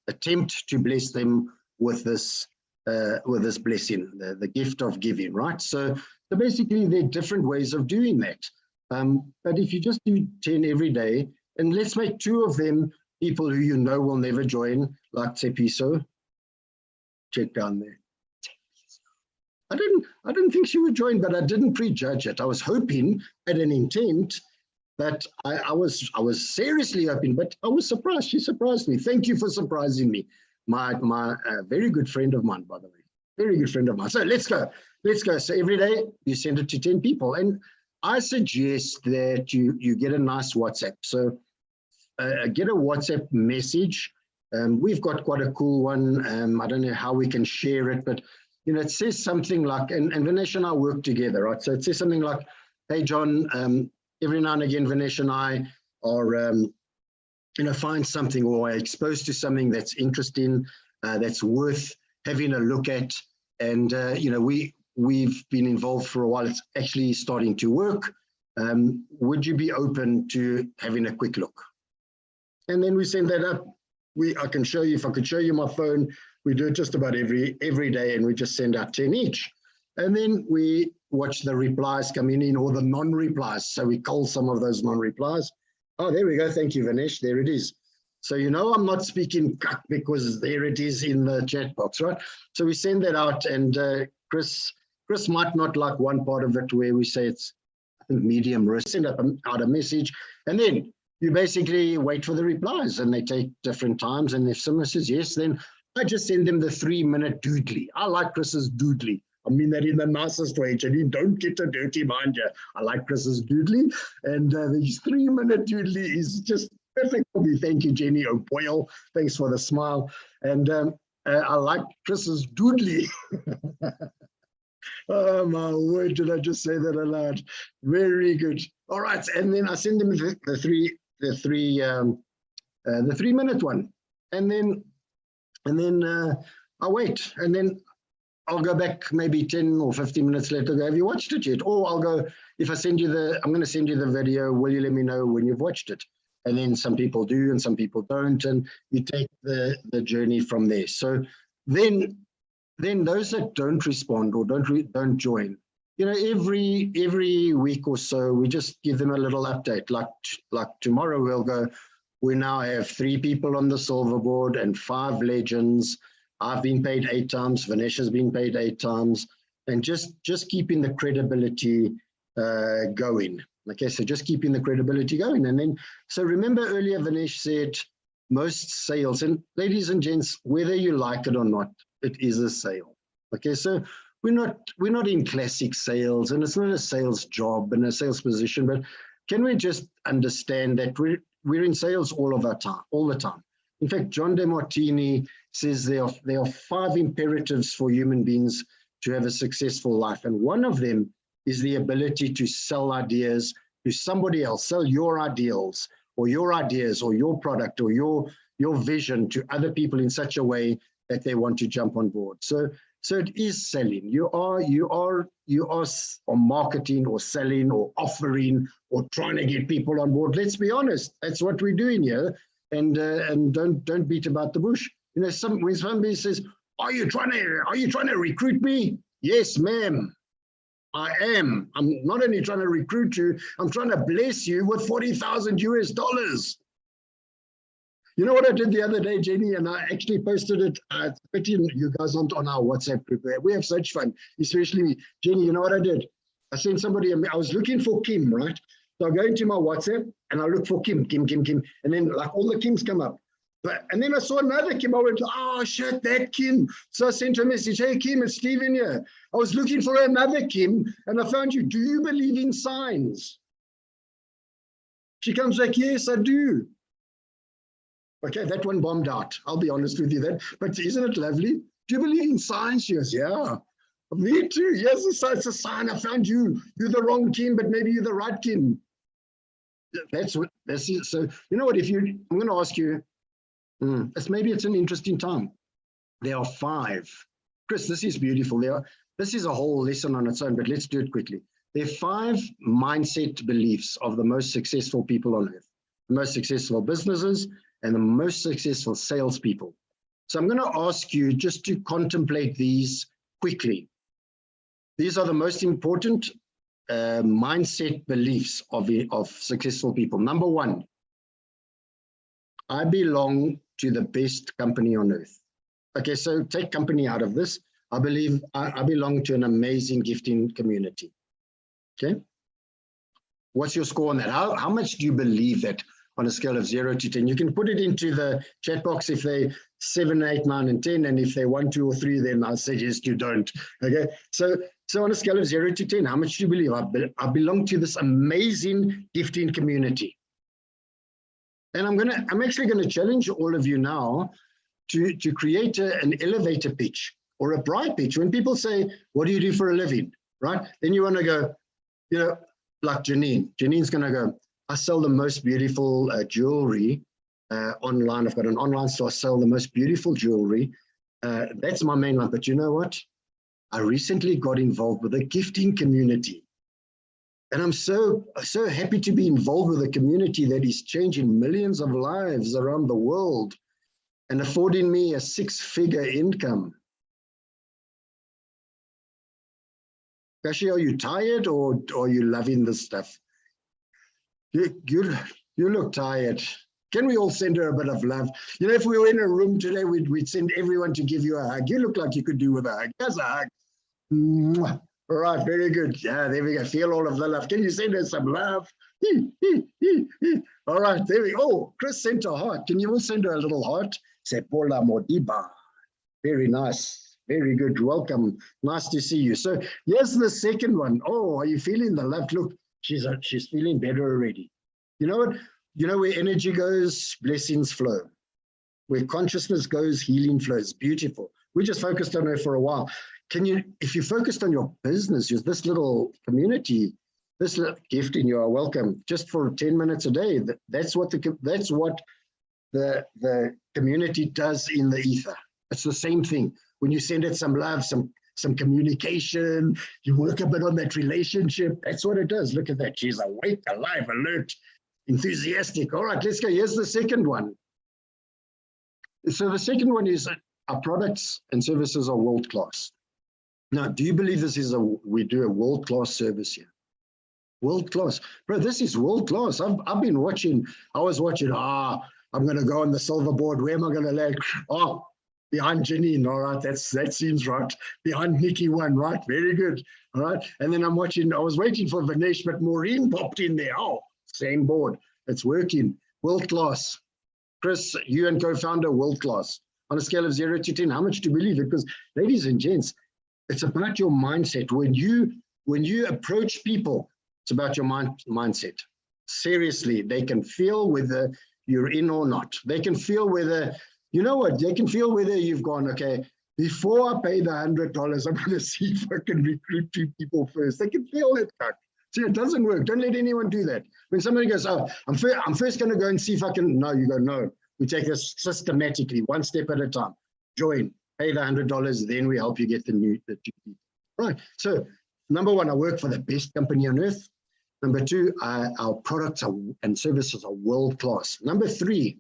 attempt to bless them with this blessing, the gift of giving, right? So basically there are different ways of doing that. But if you just do 10 every day, and let's make 2 of them people who you know will never join, like Tsepiso. Check down there. I didn't think she would join, but I didn't prejudge it. I was hoping at an intent, but I was seriously hoping, but I was surprised. She surprised me. Thank you for surprising me. My very good friend of mine, by the way. Very good friend of mine. So let's go. So every day you send it to 10 people. And I suggest that you get a nice WhatsApp. So get a WhatsApp message. We've got quite a cool one. I don't know how we can share it, but you know, it says something like, and Vinesh and I work together, right? So it says something like, hey, John, every now and again, Vinesh and I are, find something or are exposed to something that's interesting, that's worth having a look at. And, we've been involved for a while. It's actually starting to work. Would you be open to having a quick look? And then we send that up. I can show you, if I could show you my phone, we do it just about every day, and we just send out 10 each. And then we watch the replies coming in, or the non-replies. So we cull some of those non-replies. Oh, there we go. Thank you, Vinesh. There it is. So I'm not speaking cut because there it is in the chat box, right? So we send that out, and Chris might not like one part of it where we say it's think medium risk, send out a message, and then you basically wait for the replies, and they take different times. And if someone says yes, then I just send them the 3-minute doodly. I like Chris's doodly. I mean that in the nicest way, Jenny. Don't get a dirty mind here. I like Chris's doodly, and the 3-minute doodly is just perfect for me. Thank you, Jenny O'Boyle. Thanks for the smile. And I like Chris's doodly. Oh my word, did I just say that aloud? Very good. All right, and then I send them the 3-minute one, and then I wait, and then I'll go back maybe 10 or 15 minutes later, go, have you watched it yet? Or I'll go, if I send you I'm going to send you the video, will you let me know when you've watched it? And then some people do and some people don't, and you take the journey from there. So then those that don't respond or don't join, you know, every week or so, we just give them a little update. Like tomorrow we'll go, we now have 3 people on the silver board and 5 legends. I've been paid 8 times, Vinesh has been paid 8 times, and just keeping the credibility going. Okay, so just keeping the credibility going. And then, so remember earlier Vinesh said most sales, and ladies and gents, whether you like it or not, it is a sale. Okay, so we're not in classic sales, and it's not a sales job and a sales position, but can we just understand that we're in sales all the time. In fact, John DeMartini says there are 5 imperatives for human beings to have a successful life, and one of them is the ability to sell ideas to somebody else, sell your ideals or your ideas or your product or your vision to other people in such a way that they want to jump on board. So it is selling. You are marketing or selling or offering or trying to get people on board. Let's be honest, that's what we're doing here. And don't beat about the bush. You know, when somebody says, "Are you trying to recruit me?" Yes, ma'am, I am. I'm not only trying to recruit you, I'm trying to bless you with $40,000 US. You know what I did the other day, Jenny, and I actually posted it. It's pity you guys aren't on our WhatsApp group. We have such fun, especially me. Jenny, you know what I did? I sent somebody, I was looking for Kim, right? So I go into my WhatsApp and I look for Kim, and then like all the Kims come up. And then I saw another Kim. I went, oh shit, that Kim. So I sent her a message, hey Kim, it's Stephen here. I was looking for another Kim and I found you. Do you believe in signs? She comes back, yes, I do. Okay, that one bombed out. I'll be honest with you then. But isn't it lovely? Do you believe in signs? She goes, yeah. Me too. Yes, it's a sign. I found you. You're the wrong Kim, but maybe you're the right Kim. That's it. So you know what? I'm going to ask you. Maybe it's an interesting time. There are 5. Chris, this is beautiful. This is a whole lesson on its own, but let's do it quickly. There are 5 mindset beliefs of the most successful people on earth, the most successful businesses, and the most successful salespeople. So I'm going to ask you just to contemplate these quickly. These are the most important mindset beliefs of successful people. Number 1, I belong to the best company on earth. Okay, so take company out of this. I believe I belong to an amazing gifting community. Okay, what's your score on that? How much do you believe that on a scale of 0 to 10? You can put it into the chat box if they 7, 8, 9, and 10, and if they 1, 2, or 3, then I'll suggest you don't. Okay, so on a scale of 0 to 10, how much do you believe I belong to this amazing gifting community? And I'm actually going to challenge all of you now to create an elevator pitch or a bright pitch. When people say, what do you do for a living, right? Then you want to go, you know, like Janine. Janine's going to go, I sell the most beautiful jewelry online. I've got an online store. I sell the most beautiful jewelry. That's my main one. But you know what? I recently got involved with a gifting community. And I'm so happy to be involved with a community that is changing millions of lives around the world and affording me a 6-figure income. Kashi, are you tired or are you loving this stuff? You look tired. Can we all send her a bit of love? You know, if we were in a room today, we'd send everyone to give you a hug. You look like you could do with a hug. Here's a hug. Mwah. All right, very good. Yeah, there we go. Feel all of the love. Can you send her some love? All right, there we go. Oh, Chris sent a heart. Can you all send her a little heart? Sepola Modiba. Very nice. Very good. Welcome. Nice to see you. So here's the second one. Oh, are you feeling the love? Look, she's feeling better already. You know what? You know where energy goes, blessings flow. Where consciousness goes, healing flows. Beautiful. We just focused on her for a while. Can you, if you focused on your business, use this little community, this little gift, and you are welcome. Just for 10 minutes a day. That's what the community does in the ether. It's the same thing. When you send it some love, some communication, you work a bit on that relationship. That's what it does. Look at that. She's awake, alive, alert, enthusiastic. All right, let's go. Here's the second one. So the second one is our products and services are world-class. Now, do you believe this is we do a world-class service here? World-class. Bro, this is world-class. I've been watching, I was watching, I'm going to go on the silver board. Where am I going to land? Oh, behind Janine. All right, that seems right. Behind Nikki one, right? Very good. All right. And then I was waiting for Vinesh, but Maureen popped in there. Oh, same board. It's working. World-class. Chris, you and co-founder, world-class. On a scale of 0 to 10, how much do you believe it? Because ladies and gents, it's about your mindset. When you approach people, it's about your mindset. Seriously, they can feel whether you're in or not. They can feel whether, you know what, they can feel whether you've gone, okay, before I pay the $100, I'm going to see if I can recruit 2 people first. They can feel it. See, it doesn't work. Don't let anyone do that. When somebody goes, oh, I'm first going to go and see if I can, no, you go, no. We take this systematically, one step at a time. Join, pay the $100, then we help you get the 2 people. Right, so number 1, I work for the best company on earth. Number 2, our products and services are world-class. Number 3,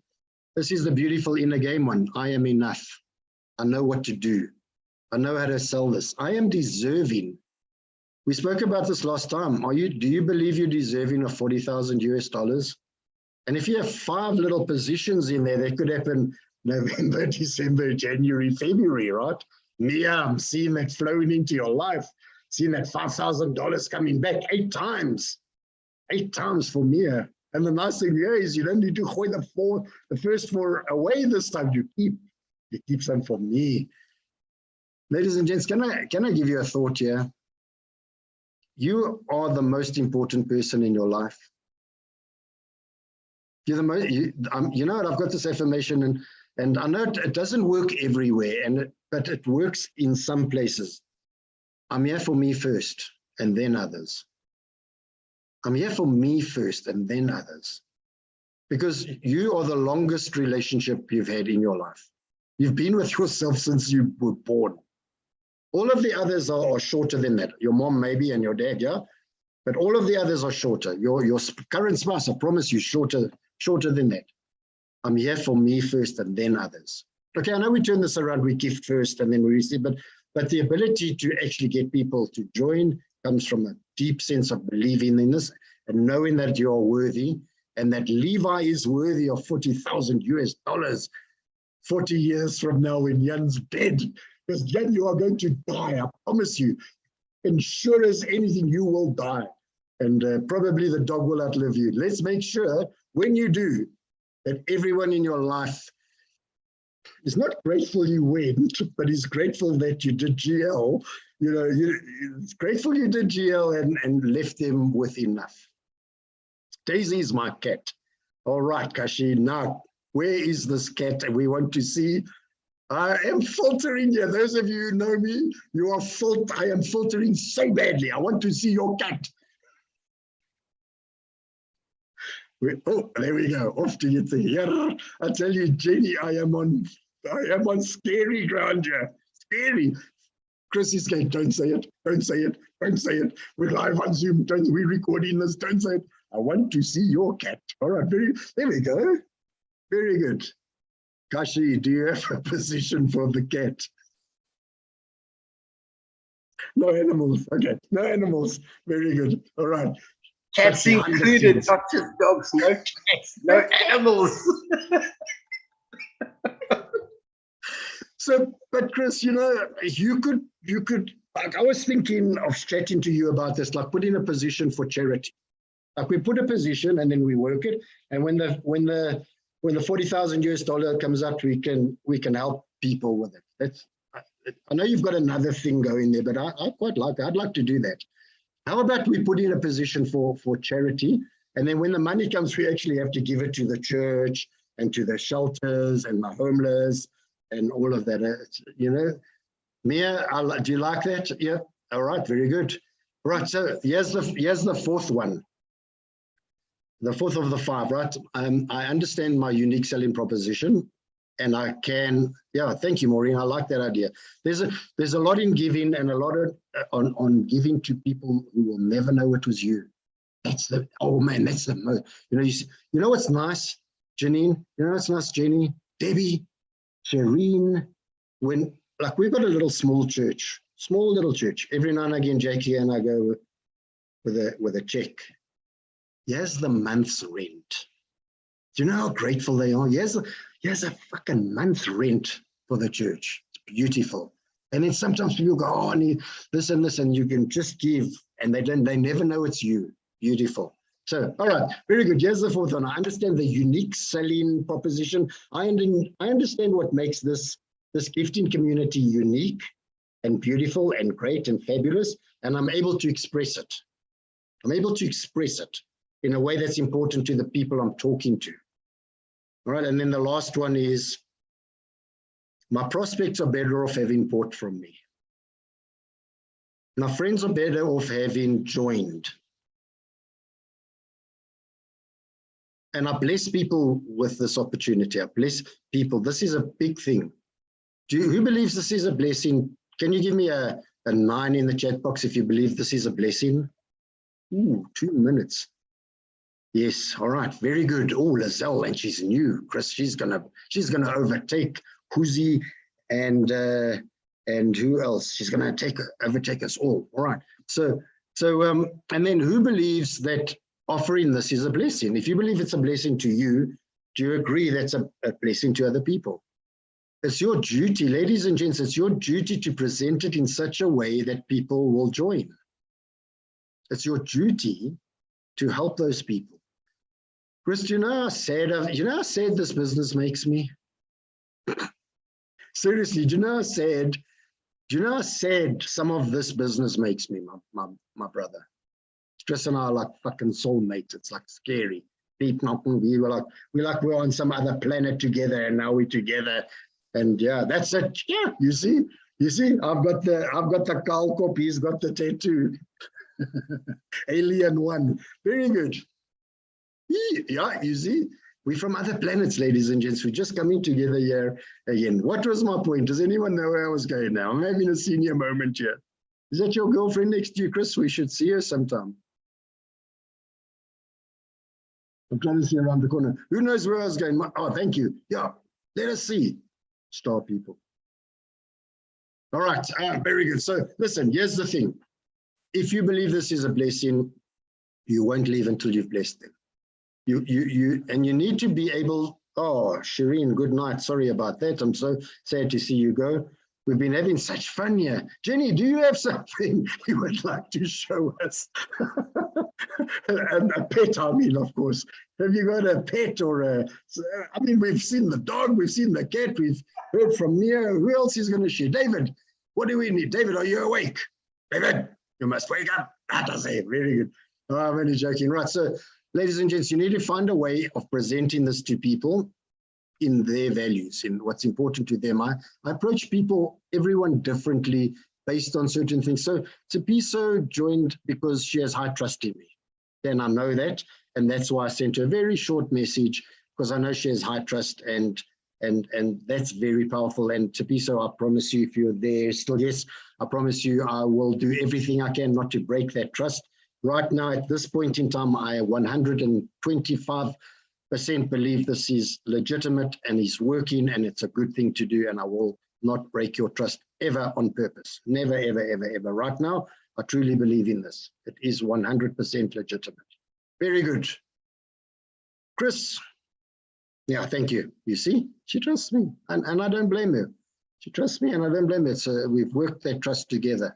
this is the beautiful inner game one. I am enough. I know what to do. I know how to sell this. I am deserving. We spoke about this last time. Do you believe you're deserving of $40,000? And if you have 5 little positions in there, that could happen November, December, January, February, right? Mia, I'm seeing that flowing into your life, seeing that $5,000 coming back 8 times. 8 times for Mia. And the nice thing here is you don't need to gooi the first 4 away this time. You keep some for me. Ladies and gents, can I give you a thought here? You are the most important person in your life. You're the most, you know what, I've got this affirmation and I know it doesn't work everywhere, but it works in some places. I'm here for me first and then others. I'm here for me first and then others. Because you are the longest relationship you've had in your life. You've been with yourself since you were born. All of the others are shorter than that. Your mom maybe and your dad, yeah? But all of the others are shorter. Your current spouse, I promise you, shorter than that. I'm here for me first and then others. Okay, I know we turn this around, we gift first and then we receive, but the ability to actually get people to join comes from a deep sense of believing in this and knowing that you are worthy and that Levi is worthy of $40,000 40 years from now in Jan's bed. Because Jan, you are going to die, I promise you. And sure as anything, you will die. And probably the dog will outlive you. Let's make sure when you do that everyone in your life is not grateful you went, but is grateful that you did GL. You know, it's grateful you did GL and left them with enough. Daisy is my cat. All right, Kashi, now where is this cat? We want to see. I am filtering here. Those of you who know me, I am filtering so badly. I want to see your cat. Oh, there we go. Off to get here. I tell you, Jenny, I am on scary ground here. Scary. Chris is going, don't say it, don't say it, don't say it. We're live on Zoom, we're recording this, don't say it. I want to see your cat. All right, there we go. Very good. Kashi, do you have a position for the cat? No animals. Okay, no animals. Very good. All right. Cats included, not just dogs. No cats, no animals. So, but Chris, you know, you could like I was thinking of chatting to you about this, like putting a position for charity. Like we put a position and then we work it. And when the $40,000 comes up, we can help people with it. That's, I know you've got another thing going there, but I quite like, I'd like to do that. How about we put in a position for charity, and then when the money comes, we actually have to give it to the church and to the shelters and the homeless and all of that. You know, Mia, do you like that? Yeah. All right. Very good. Right. So here's the fourth one. The fourth of the five, right? I understand my unique selling proposition, and I can, yeah, thank you, Maureen. I like that idea. There's a lot in giving, and a lot of on giving to people who will never know it was you. That's the, oh man, that's the most, you know what's nice, Janine? You know what's nice, Jenny, Debbie, Shireen, when, like, we've got a little small little church. Every now and again, Jackie and I go with a check. Here's the month's rent. Do you know how grateful they are? Here's a fucking month's rent for the church. It's beautiful. And then sometimes people go, oh, I need this and this, and you can just give, and they never know it's you. Beautiful. So, all right, very good. Here's the fourth one. I understand the unique selling proposition. I understand what makes this gifting community unique and beautiful and great and fabulous, and I'm able to express it. I'm able to express it in a way that's important to the people I'm talking to. All right, and then the last one is, my prospects are better off having bought from me. My friends are better off having joined. And I bless people with this opportunity. I bless people. This is a big thing. Who believes this is a blessing? Can you give me a 9 in the chat box if you believe this is a blessing? Ooh, 2 minutes. Yes, all right, very good. Oh, Lizelle, and she's new, Chris. She's gonna overtake Huzi and who else? She's gonna overtake us all. All right. So and then who believes that offering this is a blessing? If you believe it's a blessing to you, do you agree that's a blessing to other people? It's your duty, ladies and gents, it's your duty to present it in such a way that people will join. It's your duty to help those people. Chris, do you know how sad this business makes me? Seriously, do you know how sad some of this business makes me, my brother? Chris and I are like fucking soulmates. It's like scary. Deep knocking, we're on some other planet together, and now we're together. And yeah, that's it. Yeah, you see, I've got the Kalkop, he's got the tattoo. Alien one. Very good. Yeah, you see, we're from other planets, ladies and gents. We're just coming together here again. What was my point? Does anyone know where I was going now? I'm having a senior moment here. Is that your girlfriend next to you, Chris? We should see her sometime. I'm trying to see around the corner. Who knows where I was going? Oh, thank you. Yeah, let us see. Star people. All right, very good. So listen, here's the thing. If you believe this is a blessing, you won't leave until you've blessed them. And you need to be able, oh, Shireen, good night. Sorry about that. I'm so sad to see you go. We've been having such fun here. Jenny, do you have something you would like to show us? A pet, I mean, of course. Have you got a pet or I mean, we've seen the dog, we've seen the cat, we've heard from Mia. Who else is going to share? David, what do we need? David, are you awake? David, you must wake up. That does it. Very good. Oh, I'm only joking. Right. So, ladies and gents, you need to find a way of presenting this to people in their values, in what's important to them. I approach people, everyone differently based on certain things. So Tapiso joined because she has high trust in me. And I know that. And that's why I sent her a very short message, because I know she has high trust, and that's very powerful. And Tapiso, I promise you, if you're there still, yes, I promise you I will do everything I can not to break that trust. Right now, at this point in time, I 125% believe this is legitimate and is working, and it's a good thing to do, and I will not break your trust ever on purpose. Never, ever, ever, ever. Right now, I truly believe in this. It is 100% legitimate. Very good. Chris. Yeah, thank you. You see, she trusts me, and I don't blame her. She trusts me, and I don't blame her. So we've worked that trust together.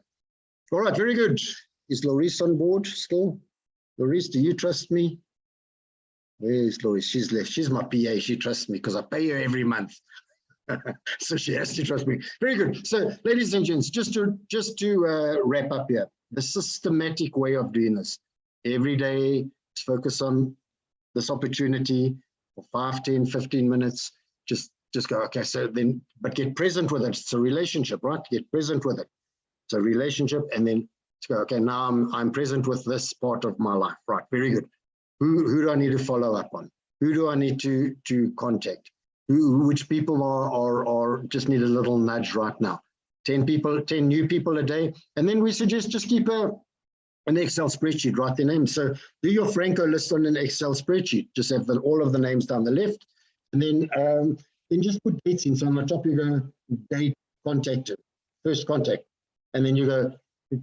All right, very good. Is Laurice on board still? Laurice, do you trust me? Where is Laurice? She's left. She's my PA. She trusts me because I pay her every month. So she has to trust me. Very good. So, ladies and gents, just to wrap up here, the systematic way of doing this. Every day, focus on this opportunity for 5, 10, 15 minutes. Just go, okay, so then, but get present with it. It's a relationship, right? Get present with it. It's a relationship, and then go, okay, now I'm present with this part of my life. Right, very good. Who do I need to follow up on? Who do I need to contact? Which people are just need a little nudge right now? 10 new people a day. And then we suggest just keep an Excel spreadsheet, write their names. So do your Franco list on an Excel spreadsheet. Just have all of the names down the left. And then just put dates in. So on the top, you go date contacted, first contact. And then you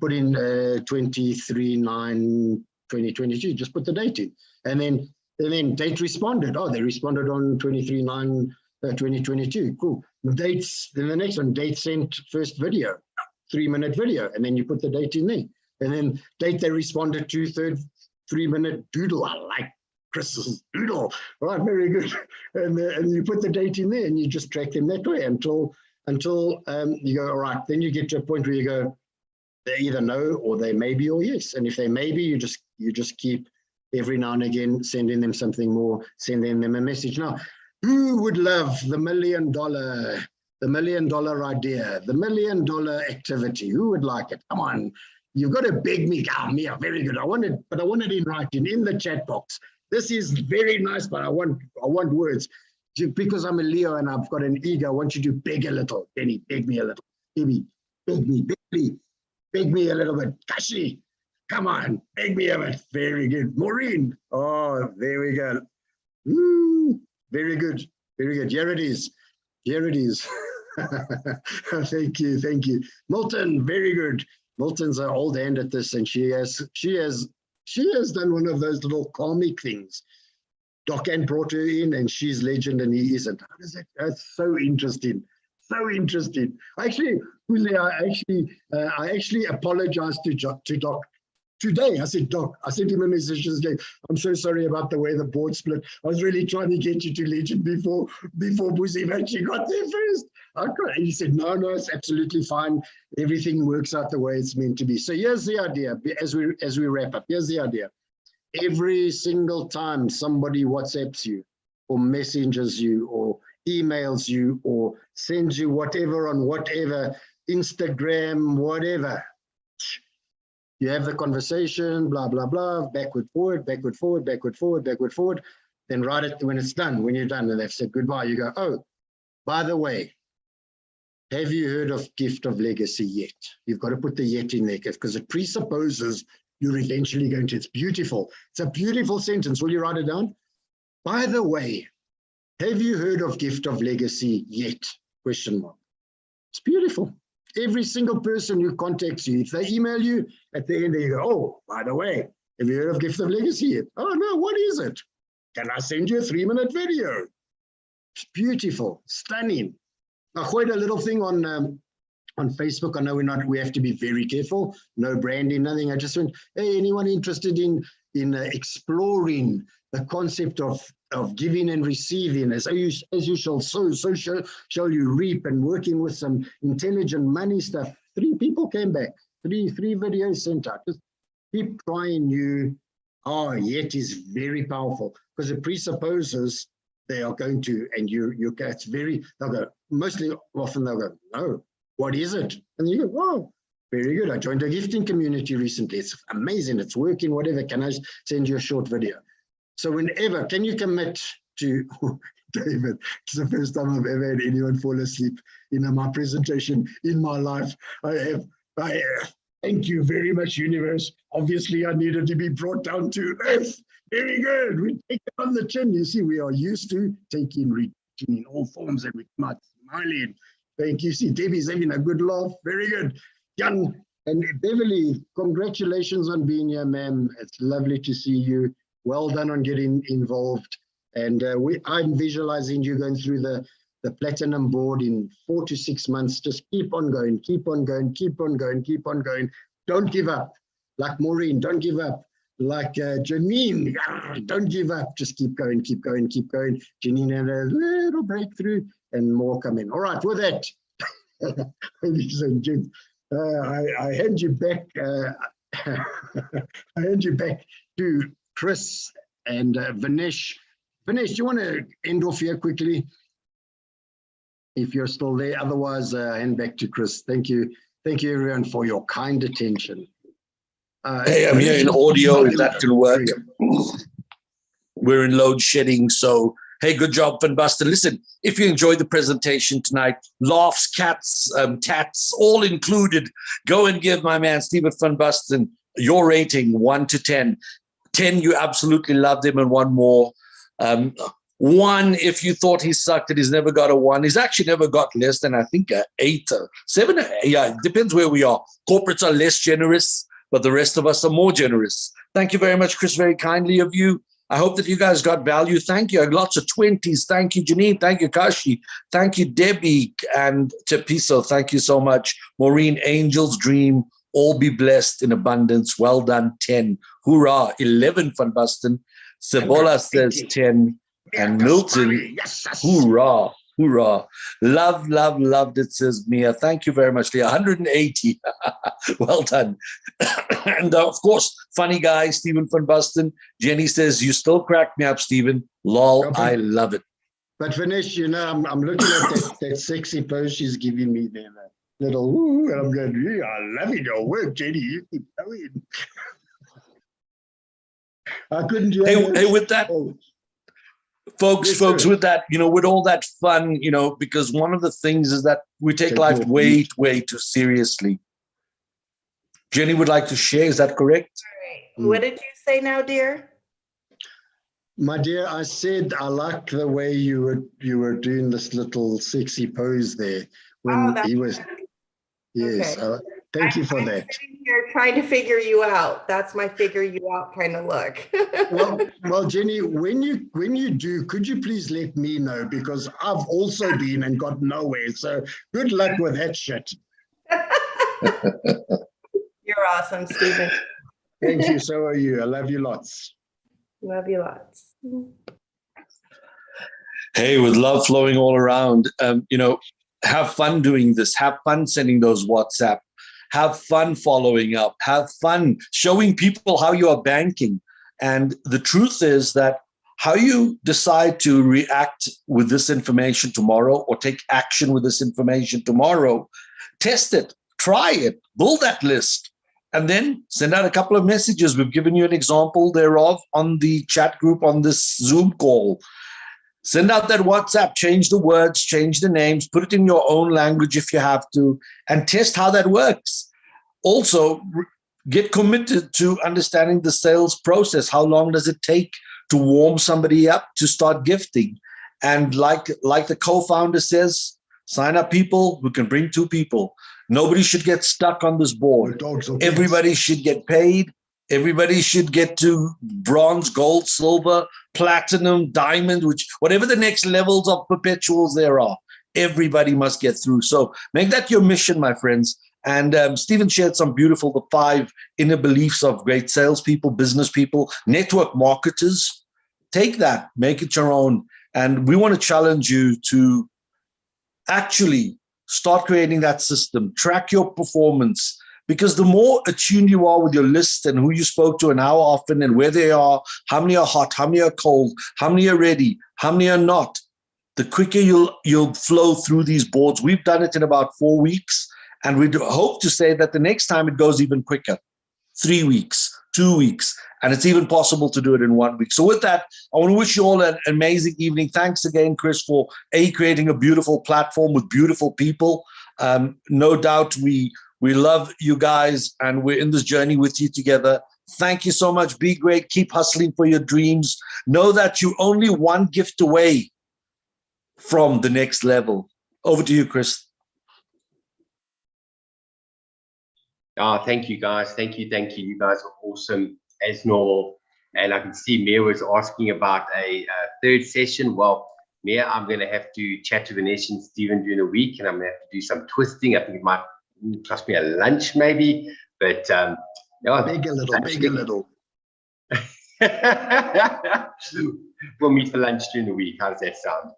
put in 23/9/2022, just put the date in. And then date responded. Oh, they responded on 23/9/2022. Cool. Dates, then the next one, date sent first video, 3-minute video. And then you put the date in there. And then date they responded to, third 3-minute doodle. I like Chris's doodle. All right, very good. And you put the date in there and you just track them that way until you go, all right, then you get to a point where you go, they either no or they maybe or yes. And if they maybe, you just keep every now and again sending them something more, sending them a message. Now, who would love the $1 million idea, the $1 million activity? Who would like it? Come on, you've got to beg me. Oh, Mia, very good. I want it in writing in the chat box. This is very nice, but I want words. Because I'm a Leo and I've got an ego, I want you to beg a little. Benny, beg me a little. Baby, beg me a little bit. Kashi, come on, beg me a bit. Very good. Maureen, oh, there we go. Very good, very good. Here it is. Thank you. Milton, very good. Milton's an old hand at this, and she has done one of those little karmic things. Doc Ann brought her in, and she's legend, and he isn't. How does that? That's so interesting. So interesting. Actually, I actually apologized to Doc today. I said, Doc, I sent him a message today. I'm so sorry about the way the board split. I was really trying to get you to legend before Buzi actually got there first. And he said, no, it's absolutely fine. Everything works out the way it's meant to be. So here's the idea. As we wrap up, here's the idea. Every single time somebody WhatsApps you or messengers you or emails you or sends you whatever on whatever, Instagram, whatever, you have the conversation, blah, blah, blah, backward, forward, then write it when it's done, when you're done and they've said goodbye, you go, oh, by the way, have you heard of gift of legacy yet? You've got to put the yet in there because it presupposes you're eventually going to. It's beautiful. It's a beautiful sentence. Will you write it down? By the way, have you heard of gift of legacy yet? Question mark. It's beautiful. Every single person who contacts you, if they email you, at the end they go, oh, by the way, have you heard of gift of legacy yet? Oh no, what is it? Can I send you a 3-minute video? It's beautiful, stunning. I quite a little thing on Facebook. I know we have to be very careful. No branding, nothing. I just went, hey, anyone interested in exploring the concept of giving and receiving? As you shall sow, so shall you reap, and working with some intelligent money stuff. 3 people came back. Three videos sent out. Just keep trying. Yet is very powerful because it presupposes they are going to, and it's very, they'll go, mostly often they'll go, no, what is it? And you go, wow, very good. I joined a gifting community recently. It's amazing. It's working, whatever. Can I send you a short video? So whenever, can you commit to, David, it's the first time I've ever had anyone fall asleep in my presentation in my life. Thank you very much, universe. Obviously, I needed to be brought down to earth. Very good. We take it on the chin. You see, we are used to taking rejection in all forms, and we come out smiling. Thank you. See, Debbie's having a good laugh. Very good. Jan and Beverly, congratulations on being here, ma'am. It's lovely to see you. Well done on getting involved. And I'm visualizing you going through the platinum board in 4 to 6 months. Just keep on going, keep on going, keep on going, keep on going. don't give up. Like Maureen, don't give up. Like Janine, don't give up. Just keep going, keep going, keep going. Janine had a little breakthrough and more come in. All right, with that, ladies and gents, I hand you back. I hand you back to Chris and Vinesh. Vinesh, do you want to end off here quickly? If you're still there, otherwise, hand back to Chris. Thank you. Thank you, everyone, for your kind attention. Hey, I'm here in audio, if that can work. We're in load shedding, so hey, good job, Van Basten. Listen, if you enjoyed the presentation tonight, laughs, cats, tats, all included, go and give my man, Stephen Van Basten, your rating, 1 to 10. 10, you absolutely loved him, and one more. 1, if you thought he sucked and he's never got a 1. He's actually never got less than, I think, 8, 7. Yeah, it depends where we are. Corporates are less generous, but the rest of us are more generous. Thank you very much, Chris, very kindly of you. I hope that you guys got value. Thank you. Lots of 20s. Thank you, Janine. Thank you, Kashi. Thank you, Debbie and Tepiso. Thank you so much. Maureen, Angel's Dream. All be blessed in abundance. Well done, 10. Hoorah, 11, Van Basten. Cebola says 10. And Milton, hoorah, hoorah. Love, love, loved it, says Mia. Thank you very much, Leah. 180. Well done. And of course, funny guy, Stephen Van Basten. Jenny says, you still crack me up, Stephen. Lol, I love it. But Vinesh, you know, I'm looking at that sexy pose she's giving me there. That little, ooh, and I'm going, yeah, I love your work, Jenny. You keep going. I couldn't do it. Hey, with that. Oh. Folks, with that, you know, with all that fun, you know, because one of the things is that we take life way, way too seriously. Jenny would like to share, is that correct? All right. What did you say now, dear? My dear, I said I like the way you were doing this little sexy pose there when he was. Yes, Okay. Thank you for that. Sitting here trying to figure you out. That's my figure you out kind of look. well, Jenny, when you do, could you please let me know, because I've also been and got nowhere. So good luck with that shit. You're awesome, Stephen. Thank you. So are you. I love you lots. Love you lots. Hey, with love flowing all around, you know, have fun doing this. Have fun sending those WhatsApp. Have fun following up. Have fun showing people how you are banking. And the truth is that how you decide to react with this information tomorrow or take action with this information tomorrow, test it, try it, build that list, and then send out a couple of messages. We've given you an example thereof on the chat group on this Zoom call. Send out that WhatsApp, change the words, change the names, put it in your own language if you have to, and test how that works. Also, get committed to understanding the sales process. How long does it take to warm somebody up to start gifting? And like the co-founder says, sign up people who can bring 2 people. Nobody should get stuck on this board. Everybody should get paid. Everybody should get to bronze, gold, silver, platinum, diamond, whatever the next levels of perpetuals there are. Everybody must get through. So make that your mission, my friends. And Stephen shared some beautiful, the 5 inner beliefs of great salespeople, business people, network marketers. Take that, make it your own. And we want to challenge you to actually start creating that system, track your performance. Because the more attuned you are with your list and who you spoke to and how often and where they are, how many are hot, how many are cold, how many are ready, how many are not, the quicker you'll flow through these boards. We've done it in about 4 weeks, and we hope to say that the next time it goes even quicker, 3 weeks, 2 weeks, and it's even possible to do it in 1 week. So with that, I want to wish you all an amazing evening. Thanks again, Chris, for creating a beautiful platform with beautiful people. No doubt we love you guys, and we're in this journey with you together. Thank you so much. Be great. Keep hustling for your dreams. Know that you're only one gift away from the next level. Over to you, Chris. Thank you, guys. Thank you. You guys are awesome as normal. And I can see Mia was asking about a 3rd session. Well, Mia, I'm going to have to chat to Vinesh and Stephen during the week, and I'm going to have to do some twisting. I think it might cost me a lunch maybe, But yeah, Beg a little, beg a little. we'll meet for lunch during the week. How does that sound?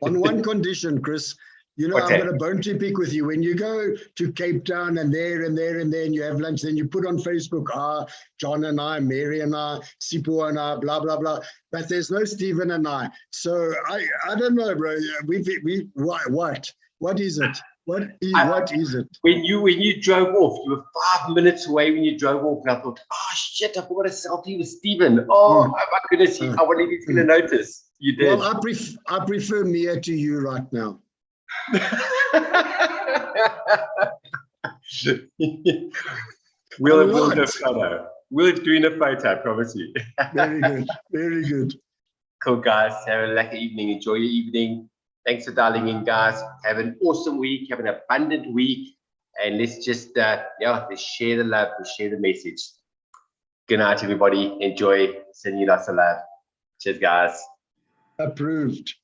On one condition, Chris, you know, What's I'm that? going to bone to pick with you. When you go to Cape Town and there and there and there and you have lunch, then you put on Facebook, John and I, Mary and I, Sipo and I, blah, blah, blah. But there's no Stephen and I. So I don't know, bro. What is it? What is it? When you drove off, you were 5 minutes away when you drove off, and I thought, oh shit, I forgot a selfie with Stephen. Oh my goodness, I wonder if he's going to notice. You did. Well, I prefer Mia to you right now. We'll do a photo. We're doing a photo, I promise you. Very good. Very good. Cool, guys. Have a lucky evening. Enjoy your evening. Thanks for dialing in, guys. Have an awesome week. Have an abundant week. And let's just, let's share the love. Let's share the message. Good night, everybody. Enjoy. Sending you lots of love. Cheers, guys. Approved.